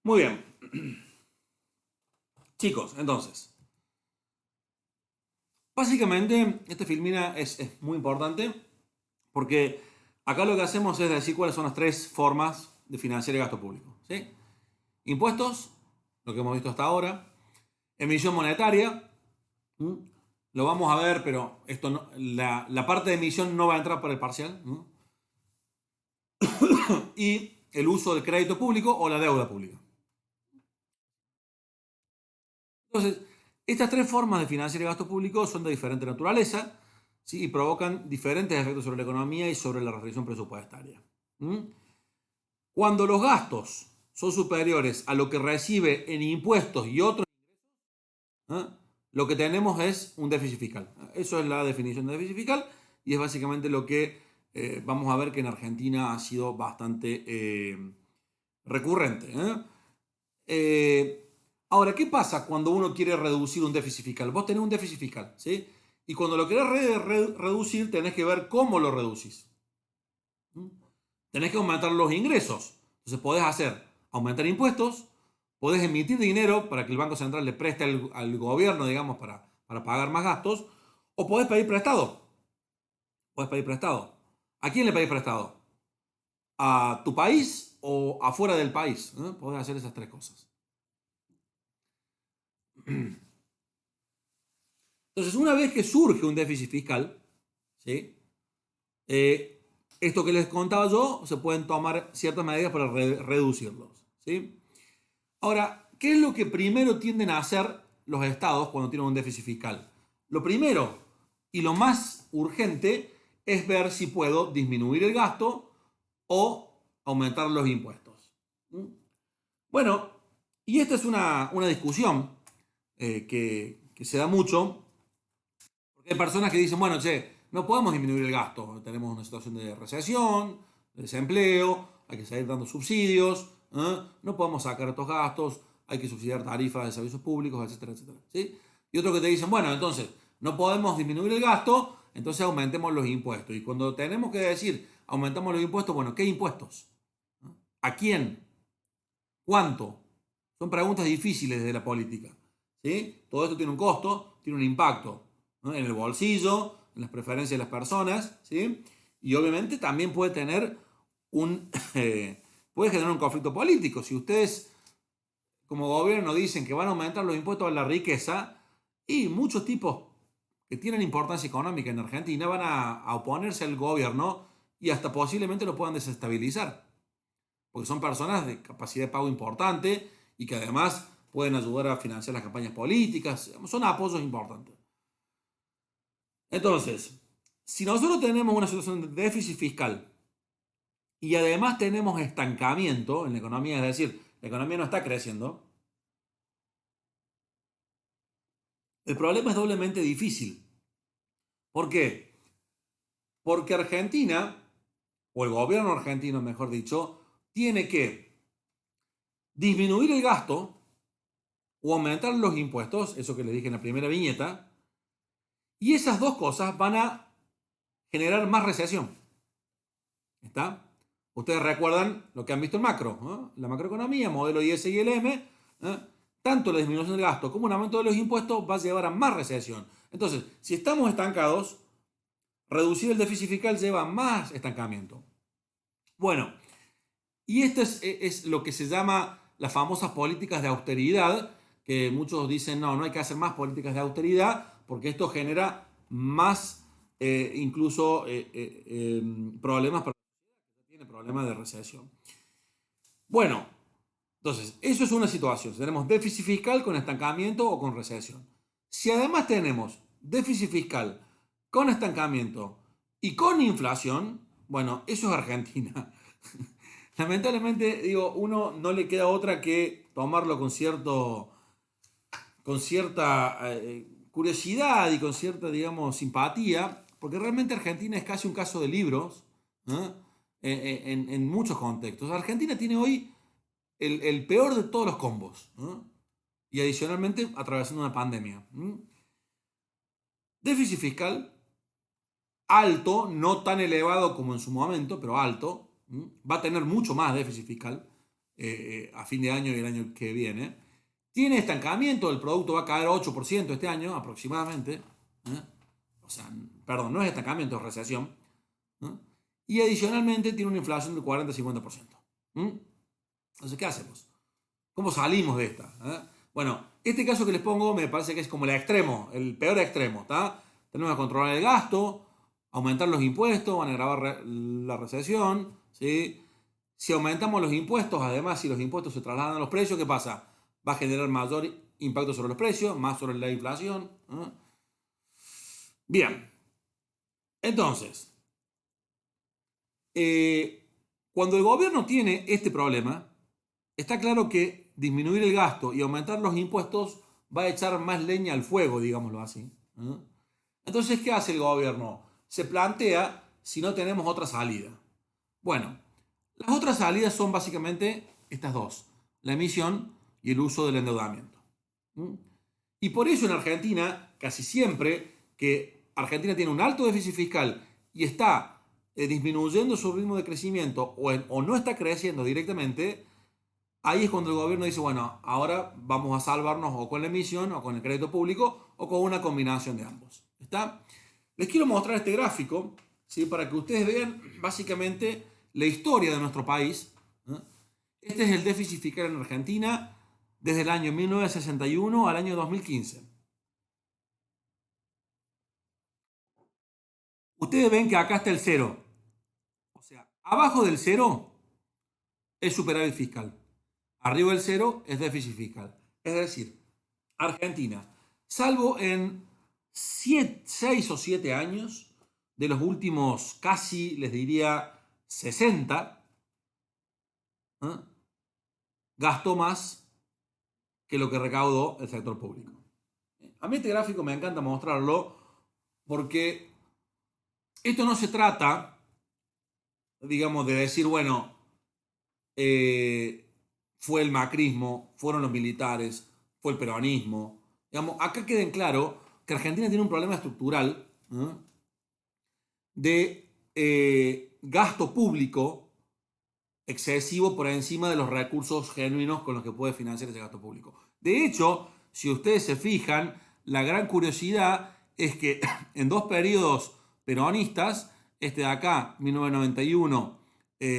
A: Muy bien. Chicos, entonces, básicamente este filmina es muy importante porque acá lo que hacemos es decir cuáles son las tres formas de financiar el gasto público. ¿Sí? Impuestos, lo que hemos visto hasta ahora. Emisión monetaria. ¿Mm? Lo vamos a ver, pero esto no, la parte de emisión no va a entrar por el parcial. ¿No? Y el uso del crédito público o la deuda pública. Entonces, estas tres formas de financiar el gasto público son de diferente naturaleza, ¿sí? Y provocan diferentes efectos sobre la economía y sobre la restricción presupuestaria. ¿Mm? Cuando los gastos son superiores a lo que recibe en impuestos y otros, ¿eh? Lo que tenemos es un déficit fiscal. Eso es la definición de déficit fiscal y es básicamente lo que vamos a ver que en Argentina ha sido bastante recurrente. Ahora, ¿qué pasa cuando uno quiere reducir un déficit fiscal? Vos tenés un déficit fiscal, ¿sí? Y cuando lo querés reducir, tenés que ver cómo lo reducís. ¿Mm? Tenés que aumentar los ingresos. Entonces podés hacer aumentar impuestos, podés emitir dinero para que el Banco Central le preste al gobierno, digamos, para pagar más gastos, o podés pedir prestado. Podés pedir prestado. ¿A quién le pedís prestado? ¿A tu país o afuera del país? Podés hacer esas tres cosas. Entonces, una vez que surge un déficit fiscal, ¿sí? Esto que les contaba yo, se pueden tomar ciertas medidas para reducirlos. ¿Sí? Ahora, ¿qué es lo que primero tienden a hacer los estados cuando tienen un déficit fiscal? Lo primero y lo más urgente es ver si puedo disminuir el gasto o aumentar los impuestos. ¿Mm? Bueno, y esta es una discusión que se da mucho, porque hay personas que dicen, bueno, che, no podemos disminuir el gasto, tenemos una situación de recesión, de desempleo, hay que seguir dando subsidios, no podemos sacar estos gastos, hay que subsidiar tarifas de servicios públicos, etcétera, etcétera. ¿Sí? Y otros que te dicen, bueno, entonces, no podemos disminuir el gasto, entonces aumentemos los impuestos. Y cuando tenemos que decir, aumentamos los impuestos, bueno, ¿qué impuestos? ¿A quién? ¿Cuánto? Son preguntas difíciles de la política. ¿Sí? Todo esto tiene un costo, tiene un impacto, ¿no? En el bolsillo, en las preferencias de las personas, ¿sí? Y obviamente también puede tener puede generar un conflicto político. Si ustedes como gobierno dicen que van a aumentar los impuestos a la riqueza, y muchos tipos que tienen importancia económica en Argentina van a oponerse al gobierno y hasta posiblemente lo puedan desestabilizar, porque son personas de capacidad de pago importante y que además pueden ayudar a financiar las campañas políticas, son apoyos importantes. Entonces, si nosotros tenemos una situación de déficit fiscal y además tenemos estancamiento en la economía, es decir, la economía no está creciendo, el problema es doblemente difícil. ¿Por qué? Porque Argentina, o el gobierno argentino, mejor dicho, tiene que disminuir el gasto o aumentar los impuestos, eso que les dije en la primera viñeta, y esas dos cosas van a generar más recesión. ¿Está? Ustedes recuerdan lo que han visto en macro, ¿no? La macroeconomía, modelo IS y LM, ¿eh? Tanto la disminución del gasto como un aumento de los impuestos va a llevar a más recesión. Entonces, si estamos estancados, reducir el déficit fiscal lleva a más estancamiento. Bueno, y esto es lo que se llama las famosas políticas de austeridad, que muchos dicen, no hay que hacer más políticas de austeridad, porque esto genera más incluso problemas para tiene problemas de recesión. Bueno, entonces, eso es una situación. Tenemos déficit fiscal con estancamiento o con recesión. Si además tenemos déficit fiscal con estancamiento y con inflación, bueno, eso es Argentina. Lamentablemente, digo, uno no le queda otra que tomarlo con cierta curiosidad y con cierta, digamos, simpatía, porque realmente Argentina es casi un caso de libros, ¿eh? En muchos contextos. Argentina tiene hoy el peor de todos los combos, ¿eh? Y adicionalmente atravesando una pandemia. Déficit fiscal alto, no tan elevado como en su momento, pero alto. Va a tener mucho más déficit fiscal a fin de año y el año que viene. Tiene estancamiento, el producto va a caer 8% este año aproximadamente. O sea, perdón, no es estancamiento, es recesión. Y adicionalmente tiene una inflación del 40-50%. Entonces, ¿qué hacemos? ¿Cómo salimos de esta? Bueno, este caso que les pongo me parece que es como el extremo, el peor extremo. Tenemos que controlar el gasto, aumentar los impuestos, van a agravar la recesión. ¿Sí? Si aumentamos los impuestos, además, si los impuestos se trasladan a los precios, ¿qué pasa? Va a generar mayor impacto sobre los precios, más sobre la inflación. Bien, entonces, cuando el gobierno tiene este problema, está claro que disminuir el gasto y aumentar los impuestos va a echar más leña al fuego, digámoslo así. Entonces, ¿qué hace el gobierno? Se plantea si no tenemos otra salida. Bueno, las otras salidas son básicamente estas dos, la emisión y el uso del endeudamiento. Y por eso en Argentina, casi siempre que Argentina tiene un alto déficit fiscal y está disminuyendo su ritmo de crecimiento o no está creciendo directamente, ahí es cuando el gobierno dice, bueno, ahora vamos a salvarnos o con la emisión o con el crédito público o con una combinación de ambos. ¿Está? Les quiero mostrar este gráfico, ¿sí? Para que ustedes vean básicamente la historia de nuestro país. Este es el déficit fiscal en Argentina desde el año 1961 al año 2015. Ustedes ven que acá está el cero. O sea, abajo del cero es superávit fiscal. Arriba del cero es déficit fiscal. Es decir, Argentina, salvo en 6 o 7 años, de los últimos casi, les diría, 60, ¿eh? Gastó más que lo que recaudó el sector público. A mí este gráfico me encanta mostrarlo porque esto no se trata, digamos, de decir, bueno, fue el macrismo, fueron los militares, fue el peronismo. Digamos, acá queda en claro que Argentina tiene un problema estructural de gasto público excesivo por encima de los recursos genuinos con los que puede financiar ese gasto público. De hecho, si ustedes se fijan, la gran curiosidad es que en dos periodos peronistas, este de acá, 1991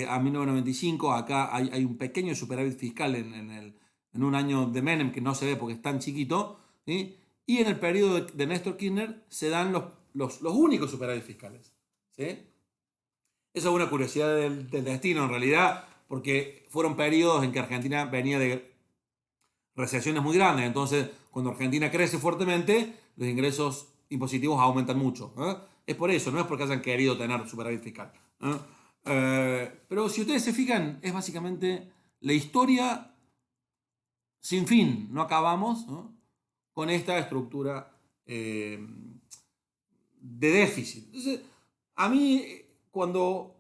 A: a 1995, acá hay un pequeño superávit fiscal en un año de Menem que no se ve porque es tan chiquito, ¿sí? Y en el periodo de Néstor Kirchner se dan los únicos superávit fiscales. ¿Sí? Esa es una curiosidad del destino en realidad, porque fueron periodos en que Argentina venía de recesiones muy grandes. Entonces, cuando Argentina crece fuertemente, los ingresos impositivos aumentan mucho. Es por eso, no es porque hayan querido tener superávit fiscal. Pero si ustedes se fijan, es básicamente la historia sin fin. No acabamos, ¿no?, con esta estructura de déficit. Entonces, a mí,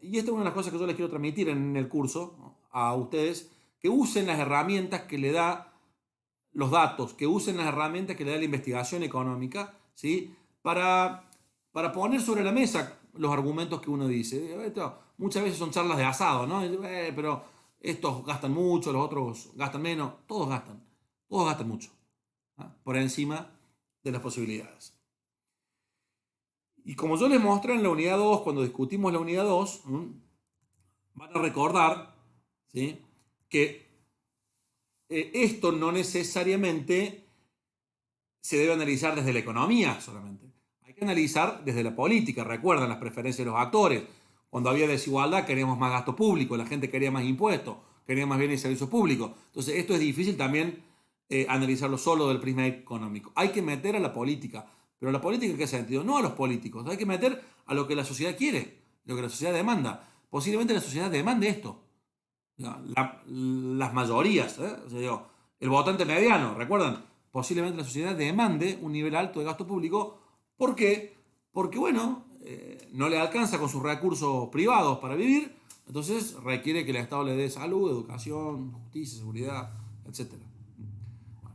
A: y esta es una de las cosas que yo les quiero transmitir en el curso, ¿no?, a ustedes, que usen las herramientas que le da los datos, que usen las herramientas que le da la investigación económica, ¿sí? Para poner sobre la mesa los argumentos que uno dice. Muchas veces son charlas de asado, ¿no? Pero estos gastan mucho, los otros gastan menos, todos gastan mucho, ¿ah?, por encima de las posibilidades. Y como yo les mostré en la unidad 2, cuando discutimos la unidad 2, van a recordar, ¿sí?, que esto no necesariamente se debe analizar desde la economía solamente. Hay que analizar desde la política. Recuerdan las preferencias de los actores. Cuando había desigualdad queríamos más gasto público, la gente quería más impuestos, quería más bienes y servicios públicos. Entonces esto es difícil también analizarlo solo del prisma económico. Hay que meter a la política. Pero la política, ¿en qué sentido? No a los políticos. Hay que meter a lo que la sociedad quiere, lo que la sociedad demanda. Posiblemente la sociedad demande esto. Las mayorías, o sea, el votante mediano, ¿recuerdan? Posiblemente la sociedad demande un nivel alto de gasto público. ¿Por qué? Porque, bueno, no le alcanza con sus recursos privados para vivir, entonces requiere que el Estado le dé salud, educación, justicia, seguridad, etc.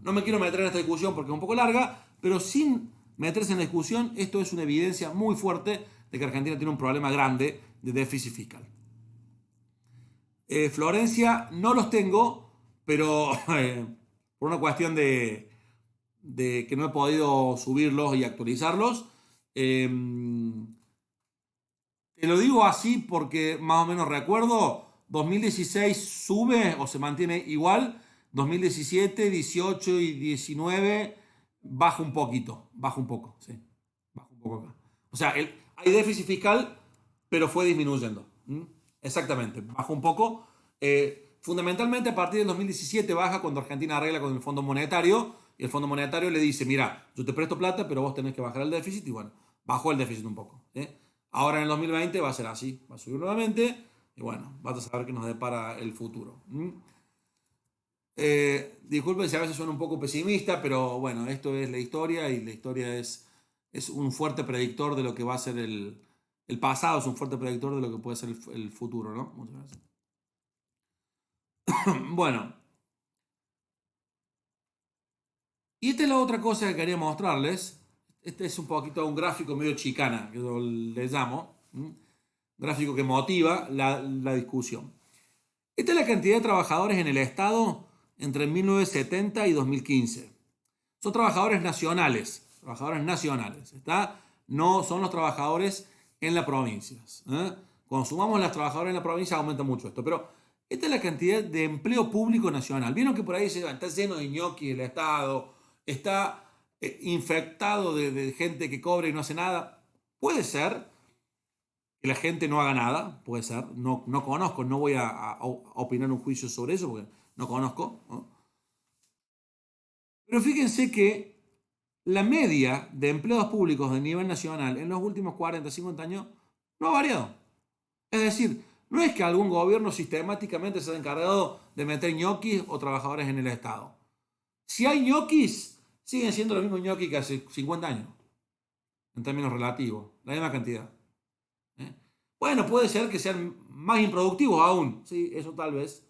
A: No me quiero meter en esta discusión porque es un poco larga, pero sin meterse en la discusión, esto es una evidencia muy fuerte de que Argentina tiene un problema grande de déficit fiscal. Florencia no los tengo, pero por una cuestión de que no he podido subirlos y actualizarlos. Eh, Te lo digo así porque más o menos recuerdo, 2016 sube o se mantiene igual, 2017, 18 y 19 baja un poquito, baja un poco, sí, baja un poco acá. O sea, hay déficit fiscal, pero fue disminuyendo. ¿Mm? Exactamente, baja un poco. Fundamentalmente a partir del 2017 baja cuando Argentina arregla con el Fondo Monetario y el Fondo Monetario le dice, mira, yo te presto plata, pero vos tenés que bajar el déficit y bueno, bajó el déficit un poco. Ahora en el 2020 va a ser así, va a subir nuevamente y bueno, vas a saber qué nos depara el futuro. Disculpen si a veces suena un poco pesimista, pero bueno, esto es la historia y la historia es un fuerte predictor de lo que va a ser el pasado, es un fuerte predictor de lo que puede ser el futuro, ¿no? Muchas gracias. Bueno, y esta es la otra cosa que quería mostrarles. Este es un poquito un gráfico medio chicana, que yo le llamo. Gráfico que motiva la discusión. Esta es la cantidad de trabajadores en el Estado entre 1970 y 2015. Son trabajadores nacionales, ¿está? No son los trabajadores en las provincias. Cuando sumamos las trabajadoras en la provincia aumenta mucho esto, pero esta es la cantidad de empleo público nacional. Vieron que por ahí está lleno de ñoquis el Estado, está infectado de gente que cobra y no hace nada. Puede ser que la gente no haga nada, puede ser, no conozco, no voy a opinar un juicio sobre eso porque no conozco, ¿no? Pero fíjense que la media de empleados públicos de nivel nacional en los últimos 40, 50 años no ha variado. Es decir, no es que algún gobierno sistemáticamente se haya encargado de meter ñoquis o trabajadores en el Estado. Si hay ñoquis, siguen siendo los mismos ñoquis que hace 50 años, en términos relativos, la misma cantidad. Bueno, puede ser que sean más improductivos aún, sí, eso tal vez,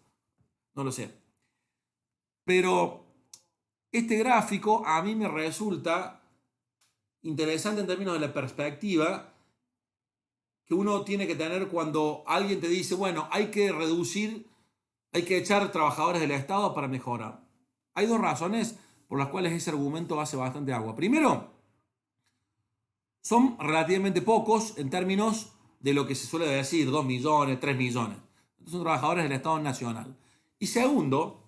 A: no lo sé. Pero este gráfico a mí me resulta interesante en términos de la perspectiva que uno tiene que tener cuando alguien te dice, bueno, hay que reducir, hay que echar trabajadores del Estado para mejorar. Hay dos razones por las cuales ese argumento hace bastante agua. Primero, son relativamente pocos en términos de lo que se suele decir, 2 millones, 3 millones. Son trabajadores del Estado Nacional. Y segundo,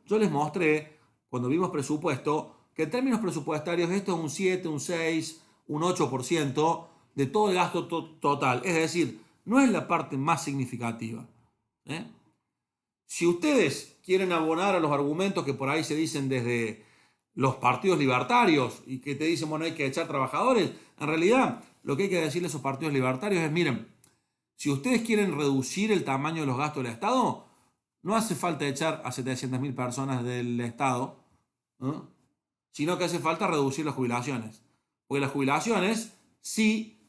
A: yo les mostré, cuando vimos presupuesto, que en términos presupuestarios esto es un 7, un 6, un 8% de todo el gasto total. Es decir, no es la parte más significativa. ¿eh? Si ustedes quieren abonar a los argumentos que por ahí se dicen desde los partidos libertarios y que te dicen, bueno, hay que echar trabajadores, en realidad lo que hay que decirle a esos partidos libertarios es, miren, si ustedes quieren reducir el tamaño de los gastos del Estado, no hace falta echar a 700.000 personas del Estado, ¿no? Sino que hace falta reducir las jubilaciones. Porque las jubilaciones sí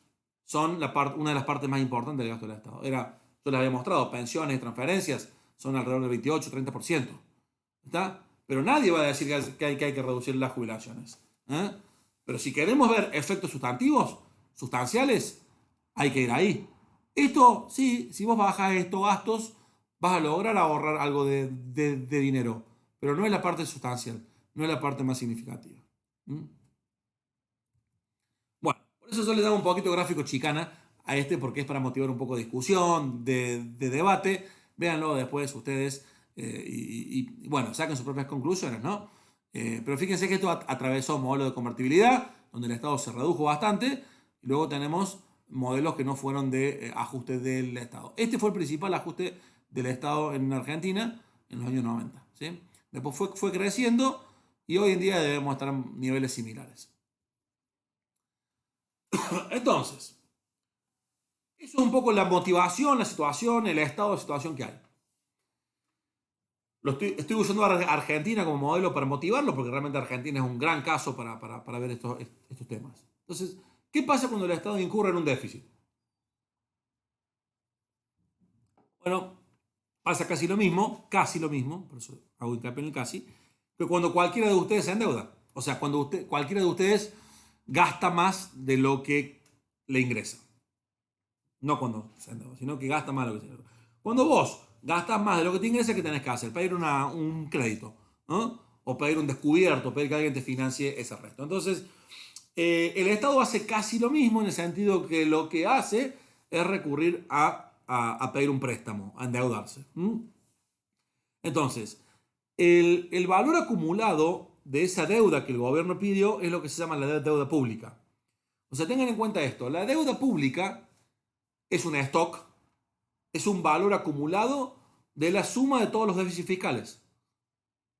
A: son una de las partes más importantes del gasto del Estado. Yo les había mostrado, pensiones y transferencias son alrededor del 28-30%. ¿Está? Pero nadie va a decir que hay que reducir las jubilaciones. Pero si queremos ver efectos sustanciales, hay que ir ahí. Esto, sí, si vos bajas estos gastos, vas a lograr ahorrar algo de dinero. Pero no es la parte sustancial, no es la parte más significativa. Bueno, por eso yo le daba un poquito gráfico chicana a este, porque es para motivar un poco de discusión, de debate. Véanlo después ustedes y bueno, saquen sus propias conclusiones, ¿no? Pero fíjense que esto atravesó un modelo de convertibilidad, donde el Estado se redujo bastante, y luego tenemos modelos que no fueron de ajuste del Estado. Este fue el principal ajuste del Estado en Argentina en los años 90, ¿sí? Después fue creciendo y hoy en día debemos estar en niveles similares. Entonces, eso es un poco la motivación, la situación, el estado de situación que hay. Estoy usando a Argentina como modelo para motivarlo, porque realmente Argentina es un gran caso para ver estos temas. Entonces, ¿Qué pasa cuando el Estado incurre en un déficit? Bueno, pasa casi lo mismo, por eso hago hincapié en el casi, que cuando cualquiera de ustedes se endeuda. O sea, cuando cualquiera de ustedes gasta más de lo que le ingresa. No cuando se endeuda, sino que gasta más de lo que se endeuda. Cuando vos gastas más de lo que te ingresa, ¿qué tenés que hacer? Pedir un crédito, ¿no? O pedir un descubierto, pedir que alguien te financie ese resto. Entonces, el Estado hace casi lo mismo en el sentido que lo que hace es recurrir a pedir un préstamo, a endeudarse. Entonces, el valor acumulado de esa deuda que el gobierno pidió es lo que se llama la deuda pública. O sea, tengan en cuenta esto, la deuda pública es un stock, es un valor acumulado de la suma de todos los déficits fiscales.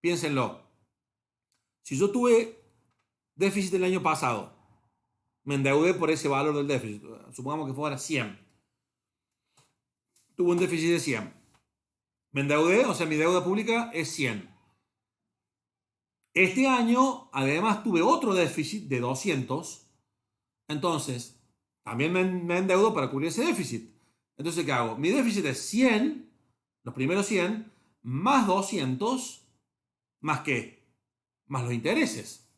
A: Piénsenlo. Si yo tuve déficit el año pasado, me endeudé por ese valor del déficit, supongamos que fuera 100. Tuve un déficit de 100. Me endeudé, o sea, mi deuda pública es 100. Este año, además, tuve otro déficit de 200. Entonces, también me endeudo para cubrir ese déficit. Entonces, ¿qué hago? Mi déficit es 100, los primeros 100, más 200, ¿más qué? Más los intereses.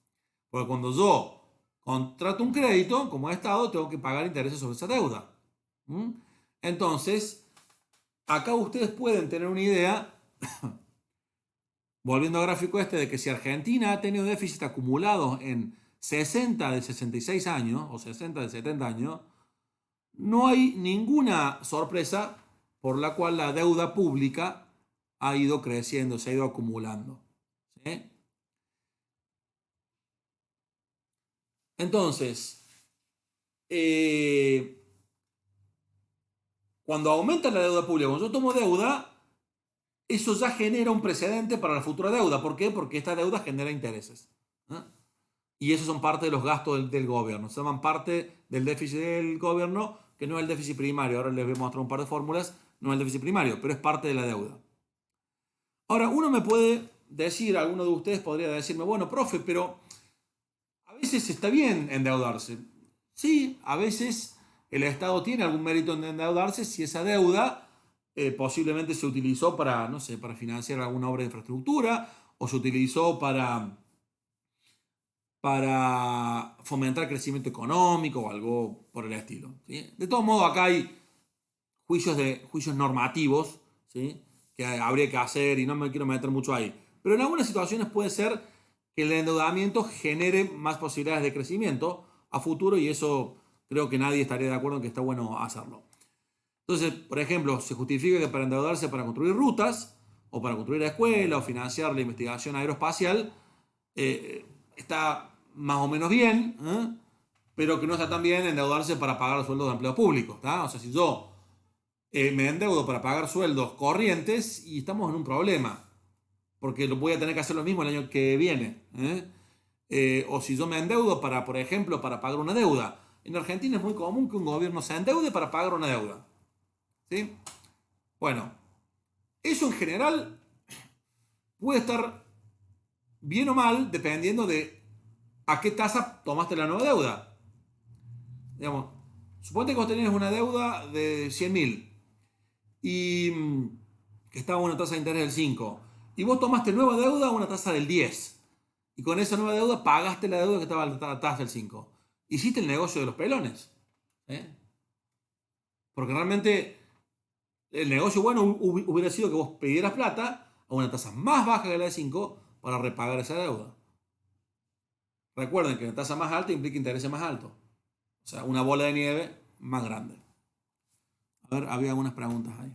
A: Porque cuando yo contrato un crédito, como Estado, tengo que pagar intereses sobre esa deuda. Entonces, acá ustedes pueden tener una idea, volviendo al gráfico este, de que si Argentina ha tenido déficit acumulado en 60 de 66 años, o 60 de 70 años, no hay ninguna sorpresa por la cual la deuda pública ha ido creciendo, se ha ido acumulando. ¿Sí? Entonces, cuando aumenta la deuda pública, cuando yo tomo deuda, eso ya genera un precedente para la futura deuda. ¿Por qué? Porque esta deuda genera intereses. ¿Eh? Y esos son parte de los gastos del gobierno. Se llaman parte del déficit del gobierno, que no es el déficit primario. Ahora les voy a mostrar un par de fórmulas. No es el déficit primario, pero es parte de la deuda. Ahora, uno me puede decir, alguno de ustedes podría decirme, bueno, profe, pero a veces está bien endeudarse. Sí, a veces el Estado tiene algún mérito en endeudarse si esa deuda posiblemente se utilizó para, no sé, para financiar alguna obra de infraestructura o se utilizó para fomentar crecimiento económico o algo por el estilo. ¿Sí? De todos modos, acá hay juicios normativos, ¿sí? Que habría que hacer y no me quiero meter mucho ahí. Pero en algunas situaciones puede ser que el endeudamiento genere más posibilidades de crecimiento a futuro y eso creo que nadie estaría de acuerdo en que está bueno hacerlo. Entonces, por ejemplo, se justifica que para endeudarse para construir rutas o para construir escuelas o financiar la investigación aeroespacial está más o menos bien, pero que no está tan bien endeudarse para pagar los sueldos de empleados públicos. O sea, si yo me endeudo para pagar sueldos corrientes y estamos en un problema, porque voy a tener que hacer lo mismo el año que viene. O si yo me endeudo para, por ejemplo, para pagar una deuda. En Argentina es muy común que un gobierno se endeude para pagar una deuda. ¿Sí? Bueno, eso en general puede estar bien o mal dependiendo de a qué tasa tomaste la nueva deuda. Digamos, suponete que vos tenés una deuda de 100.000 y que estaba a una tasa de interés del 5 y vos tomaste nueva deuda a una tasa del 10 y con esa nueva deuda pagaste la deuda que estaba a la tasa del 5. Hiciste el negocio de los pelones. ¿Eh? Porque realmente el negocio bueno hubiera sido que vos pidieras plata a una tasa más baja que la de 5 para repagar esa deuda. Recuerden que la tasa más alta implica intereses más altos. O sea, una bola de nieve más grande. A ver, había algunas preguntas ahí.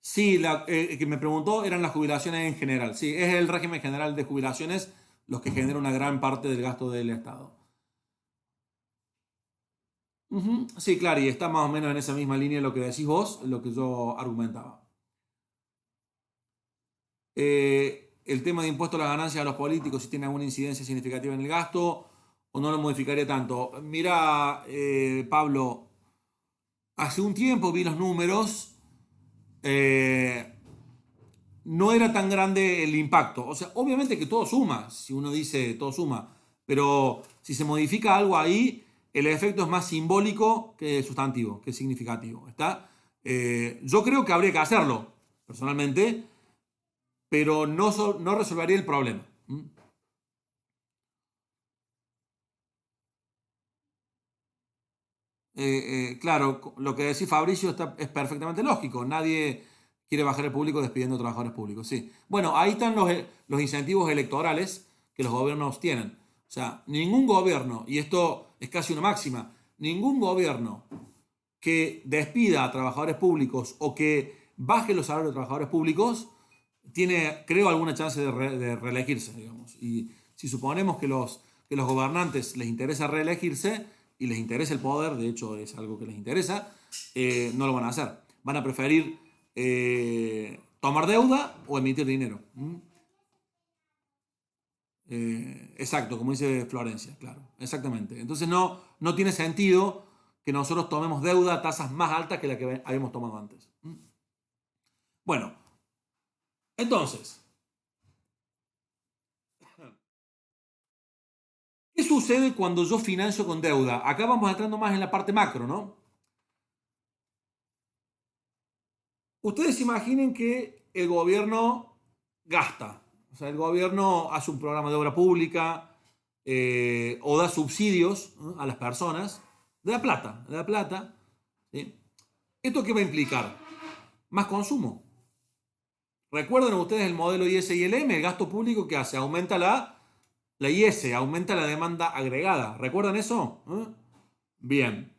A: Sí, que me preguntó eran las jubilaciones en general. Sí, es el régimen general de jubilaciones los que generan una gran parte del gasto del Estado. Sí, claro, y está más o menos en esa misma línea lo que decís vos, lo que yo argumentaba. El tema de impuesto a las ganancias a los políticos, si tiene alguna incidencia significativa en el gasto o no lo modificaría tanto. Mira, Pablo, hace un tiempo vi los números. no era tan grande el impacto. O sea, obviamente que todo suma, si uno dice todo suma, pero si se modifica algo ahí, el efecto es más simbólico que sustantivo, que significativo. ¿Está? Yo creo que habría que hacerlo, personalmente, pero no resolvería el problema. ¿Mm? Claro, lo que decís Fabricio es perfectamente lógico. Nadie quiere bajar el público despidiendo trabajadores públicos. Sí. Bueno, ahí están los incentivos electorales que los gobiernos tienen. O sea, ningún gobierno, y esto es casi una máxima, ningún gobierno que despida a trabajadores públicos o que baje los salarios de trabajadores públicos tiene, creo, alguna chance de reelegirse, digamos. Y si suponemos que los gobernantes les interesa reelegirse y les interesa el poder, de hecho es algo que les interesa, no lo van a hacer. Van a preferir tomar deuda o emitir dinero. ¿Mm? Exacto, como dice Florencia, claro, exactamente. Entonces no tiene sentido que nosotros tomemos deuda a tasas más altas que la que habíamos tomado antes. ¿Mm? Bueno, entonces, ¿qué sucede cuando yo financio con deuda? Acá vamos entrando más en la parte macro, ¿no? Ustedes imaginen que el gobierno gasta, o sea, el gobierno hace un programa de obra pública o da subsidios, ¿no?, a las personas, de la plata, ¿sí? ¿Esto qué va a implicar? Más consumo. ¿Recuerdan ustedes el modelo IS y LM? El gasto público que hace, aumenta la IS, aumenta la demanda agregada. ¿Recuerdan eso? ¿Eh? Bien.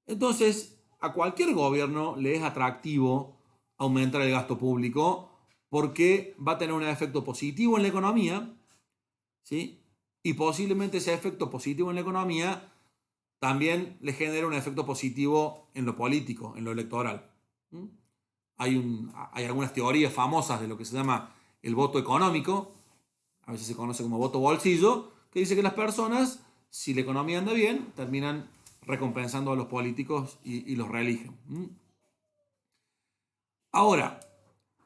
A: Entonces, a cualquier gobierno le es atractivo aumentar el gasto público porque va a tener un efecto positivo en la economía, ¿sí? Y posiblemente ese efecto positivo en la economía también le genere un efecto positivo en lo político, en lo electoral. ¿Mm? Hay algunas teorías famosas de lo que se llama el voto económico, a veces se conoce como voto bolsillo, que dice que las personas, si la economía anda bien, terminan recompensando a los políticos y los reeligen. ¿Mm? Ahora,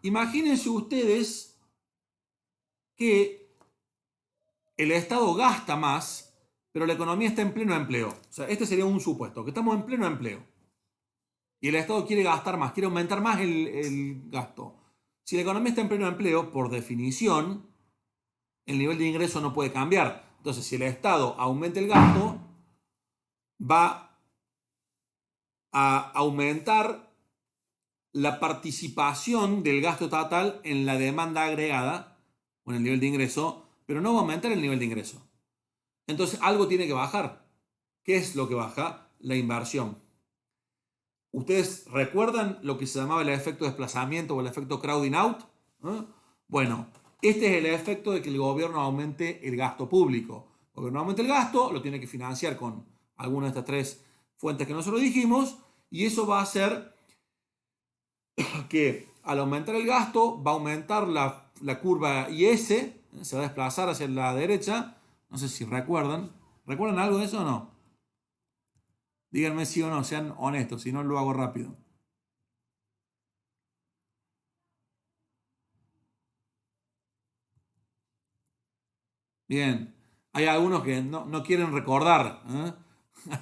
A: imagínense ustedes que el Estado gasta más, pero la economía está en pleno empleo. O sea, este sería un supuesto, que estamos en pleno empleo. Y el Estado quiere gastar más, quiere aumentar más el gasto. Si la economía está en pleno empleo, por definición, el nivel de ingreso no puede cambiar. Entonces, si el Estado aumenta el gasto, va a aumentar la participación del gasto estatal en la demanda agregada o en el nivel de ingreso, pero no va a aumentar el nivel de ingreso. Entonces, algo tiene que bajar. ¿Qué es lo que baja? La inversión. ¿Ustedes recuerdan lo que se llamaba el efecto de desplazamiento o el efecto crowding out? ¿Eh? Bueno, este es el efecto de que el gobierno aumente el gasto público. El gobierno aumenta el gasto, lo tiene que financiar con alguna de estas tres fuentes que nosotros dijimos, y eso va a hacer que al aumentar el gasto va a aumentar la curva IS, se va a desplazar hacia la derecha. No sé si recuerdan. ¿Recuerdan algo de eso o no? Díganme sí o no, sean honestos, si no lo hago rápido. Bien, hay algunos que no quieren recordar, ¿eh?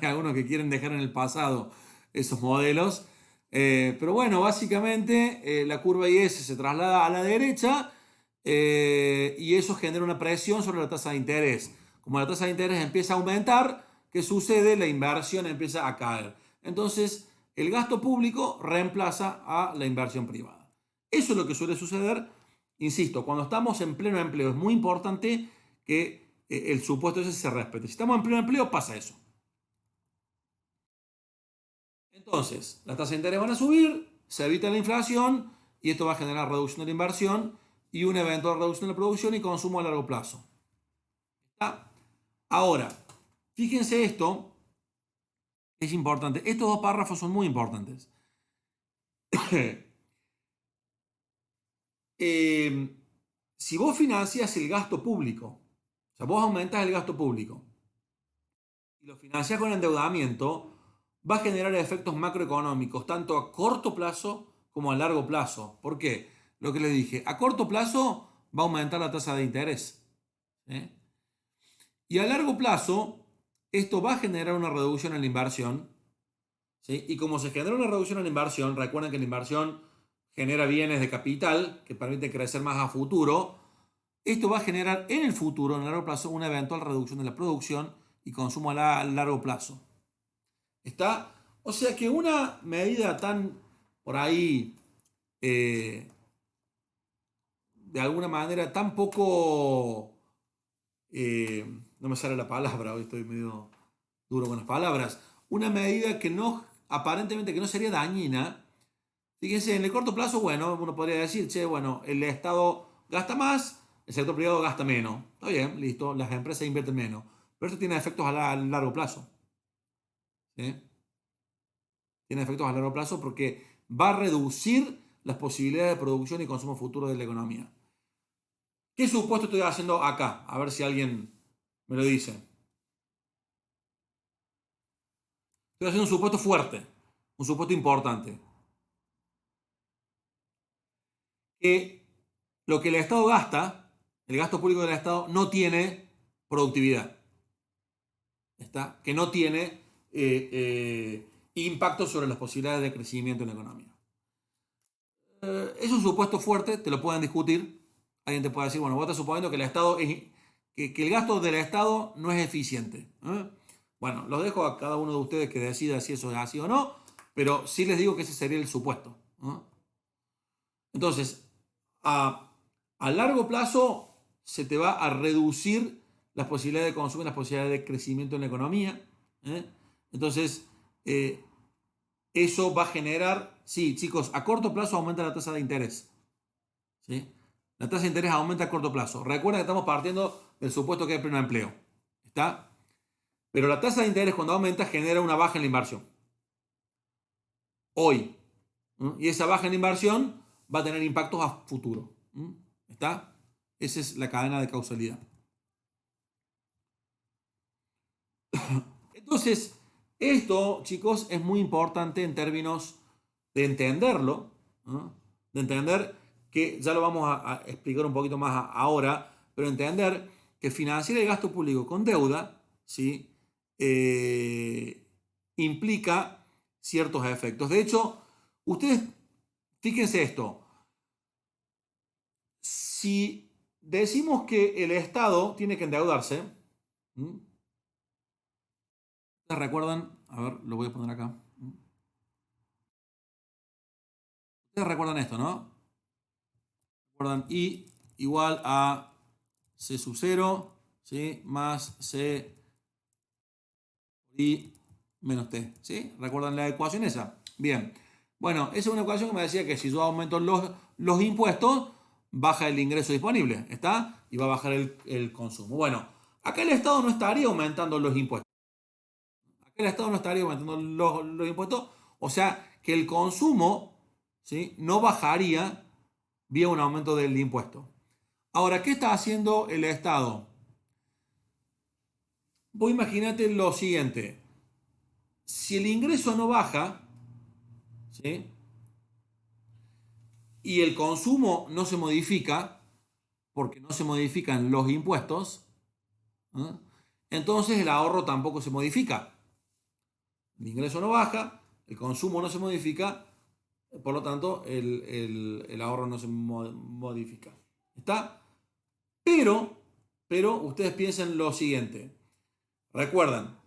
A: Hay algunos que quieren dejar en el pasado esos modelos. Pero bueno, básicamente la curva IS se traslada a la derecha y eso genera una presión sobre la tasa de interés. Como la tasa de interés empieza a aumentar, ¿qué sucede? La inversión empieza a caer. Entonces, el gasto público reemplaza a la inversión privada. Eso es lo que suele suceder. Insisto, cuando estamos en pleno empleo es muy importante que el supuesto ese se respete. Si estamos en pleno empleo, pasa eso. Entonces, las tasas de interés van a subir, se evita la inflación y esto va a generar reducción de la inversión y una eventual reducción de la producción y consumo a largo plazo. ¿Está? Ahora, fíjense esto, es importante. Estos dos párrafos son muy importantes. eh, si vos financias el gasto público, o sea, vos aumentas el gasto público y lo financias con endeudamiento, va a generar efectos macroeconómicos, tanto a corto plazo como a largo plazo. ¿Por qué? lo que les dije, a corto plazo va a aumentar la tasa de interés. ¿Sí? Y a largo plazo, esto va a generar una reducción en la inversión. ¿Sí? Y como se genera una reducción en la inversión, recuerden que la inversión genera bienes de capital que permiten crecer más a futuro. Esto va a generar en el futuro, en el largo plazo, una eventual reducción de la producción y consumo a largo plazo. ¿Está? O sea que una medida tan por ahí, de alguna manera, tan poco, no me sale la palabra, hoy estoy medio duro con las palabras, una medida que no, aparentemente que no sería dañina. Fíjense, en el corto plazo, bueno, uno podría decir, che, bueno, el Estado gasta más, el sector privado gasta menos. Está bien, listo, las empresas invierten menos. Pero esto tiene efectos a largo plazo. ¿Sí? Tiene efectos a largo plazo porque va a reducir las posibilidades de producción y consumo futuro de la economía. ¿Qué supuesto estoy haciendo acá? A ver si alguien me lo dice. Estoy haciendo un supuesto fuerte, un supuesto importante. Que lo que el Estado gasta, el gasto público del Estado, no tiene productividad. ¿Está? Que no tiene impacto sobre las posibilidades de crecimiento en la economía. Es un supuesto fuerte, te lo pueden discutir. Alguien te puede decir, bueno, vos estás suponiendo que el Estado que el gasto del Estado no es eficiente. Bueno, los dejo a cada uno de ustedes que decida si eso es así o no, pero sí les digo que ese sería el supuesto. Entonces, a largo plazo se te va a reducir las posibilidades de consumo y las posibilidades de crecimiento en la economía. Entonces, eso va a generar, sí, chicos, a corto plazo aumenta la tasa de interés. ¿Sí? La tasa de interés aumenta a corto plazo. Recuerda que estamos partiendo del supuesto que hay pleno empleo. ¿Está? Pero la tasa de interés cuando aumenta genera una baja en la inversión. Hoy. Y esa baja en la inversión va a tener impactos a futuro. ¿Está? Esa es la cadena de causalidad. Entonces, esto, chicos, es muy importante en términos de entenderlo, ¿no? De entender que, ya lo vamos a explicar un poquito más ahora, pero entender que financiar el gasto público con deuda, ¿sí? Implica ciertos efectos. De hecho, ustedes, fíjense esto, si decimos que el Estado tiene que endeudarse, ¿ustedes recuerdan? A ver, lo voy a poner acá. Ustedes recuerdan esto, ¿no? Recuerdan I igual a C sub 0, ¿sí? Más C por I menos T, ¿sí? ¿Recuerdan la ecuación esa? Bien. Bueno, esa es una ecuación que me decía que si yo aumento los impuestos, baja el ingreso disponible, ¿está? Y va a bajar el consumo. Bueno, acá el Estado no estaría aumentando los impuestos. Acá el Estado no estaría aumentando los impuestos. O sea, que el consumo, ¿sí? No bajaría vía un aumento del impuesto. Ahora, ¿qué está haciendo el Estado? Vos imagínate lo siguiente. Si el ingreso no baja, ¿sí? Y el consumo no se modifica, porque no se modifican los impuestos, ¿eh? Entonces el ahorro tampoco se modifica. El ingreso no baja, el consumo no se modifica, por lo tanto el ahorro no se modifica. ¿Está? Pero ustedes piensen lo siguiente. Recuerdan,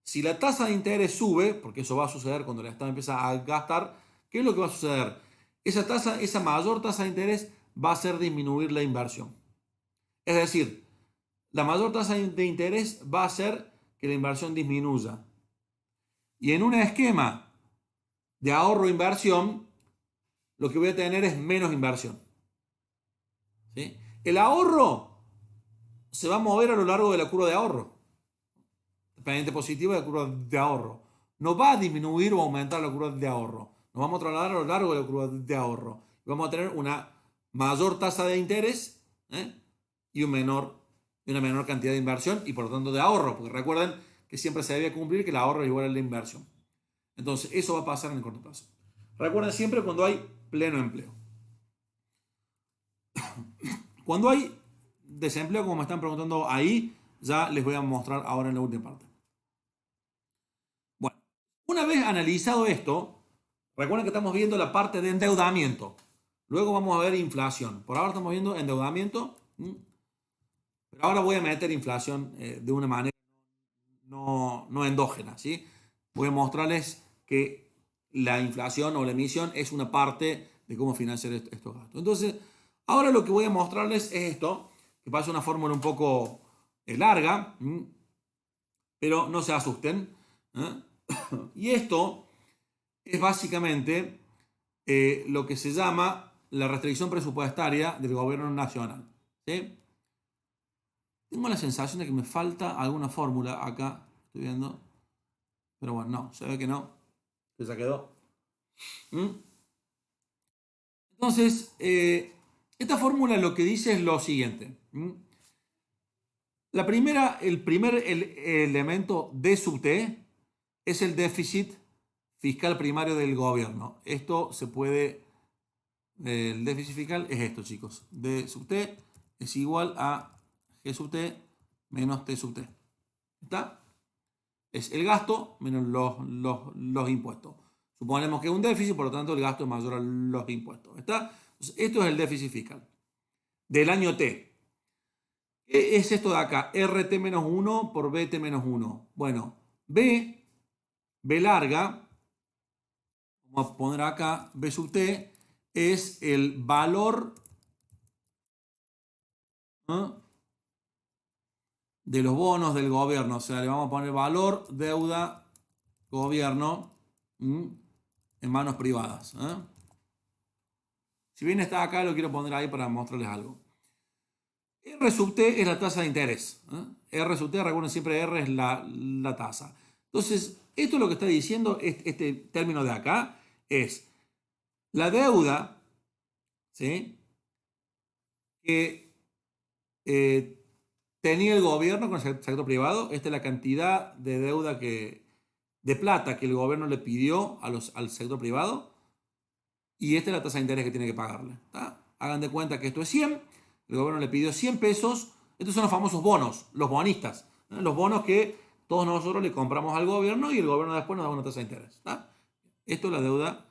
A: si la tasa de interés sube, porque eso va a suceder cuando el Estado empieza a gastar, ¿qué es lo que va a suceder? Esa mayor tasa de interés va a hacer disminuir la inversión. Es decir, la mayor tasa de interés va a hacer que la inversión disminuya. Y en un esquema de ahorro-inversión, lo que voy a tener es menos inversión. ¿Sí? El ahorro se va a mover a lo largo de la curva de ahorro. Pendiente positiva de la curva de ahorro. No va a disminuir o aumentar la curva de ahorro. Nos vamos a trasladar a lo largo de la curva de ahorro. Vamos a tener una mayor tasa de interés, y una menor cantidad de inversión y por lo tanto de ahorro. Porque recuerden que siempre se debe cumplir que el ahorro es igual a la inversión. Entonces, eso va a pasar en el corto plazo. Recuerden siempre cuando hay pleno empleo. Cuando hay desempleo, como me están preguntando ahí, ya les voy a mostrar ahora en la última parte. Bueno, una vez analizado esto, recuerden que estamos viendo la parte de endeudamiento. Luego vamos a ver inflación. Por ahora estamos viendo endeudamiento. Pero ahora voy a meter inflación de una manera no endógena, ¿sí? Voy a mostrarles que la inflación o la emisión es una parte de cómo financiar estos gastos. Entonces, ahora lo que voy a mostrarles es esto, que parece una fórmula un poco larga, pero no se asusten. ¿Eh? Y esto es básicamente lo que se llama la restricción presupuestaria del gobierno nacional. ¿Sí? Tengo la sensación de que me falta alguna fórmula acá, estoy viendo, pero bueno, no, se ve que no, que ya quedó. Entonces, esta fórmula lo que dice es lo siguiente. El primer elemento de sub T es el déficit fiscal primario del gobierno. Esto se puede, el déficit fiscal es esto, chicos. D sub T es igual a G sub T menos T sub T. ¿Está? Es el gasto menos los impuestos. Suponemos que es un déficit, por lo tanto el gasto es mayor a los impuestos. ¿Está? Entonces, esto es el déficit fiscal del año T. ¿Qué es esto de acá? RT-1 por BT-1. Bueno, B larga, vamos a poner acá, B sub T, es el valor, ¿no?, de los bonos del gobierno. O sea, le vamos a poner valor, deuda, gobierno, en manos privadas. Si bien está acá, lo quiero poner ahí para mostrarles algo. R sub T es la tasa de interés. R sub T, recuerden siempre, R es la tasa. Entonces, esto es lo que está diciendo este término de acá, es la deuda, ¿sí?, que tenía el gobierno con el sector privado. Esta es la cantidad de deuda de plata que el gobierno le pidió al sector privado. Y esta es la tasa de interés que tiene que pagarle. ¿Está? Hagan de cuenta que esto es 100. El gobierno le pidió 100 pesos. Estos son los famosos bonos, los bonistas. Los bonos que todos nosotros le compramos al gobierno y el gobierno después nos da una tasa de interés. ¿Está? Esto es la deuda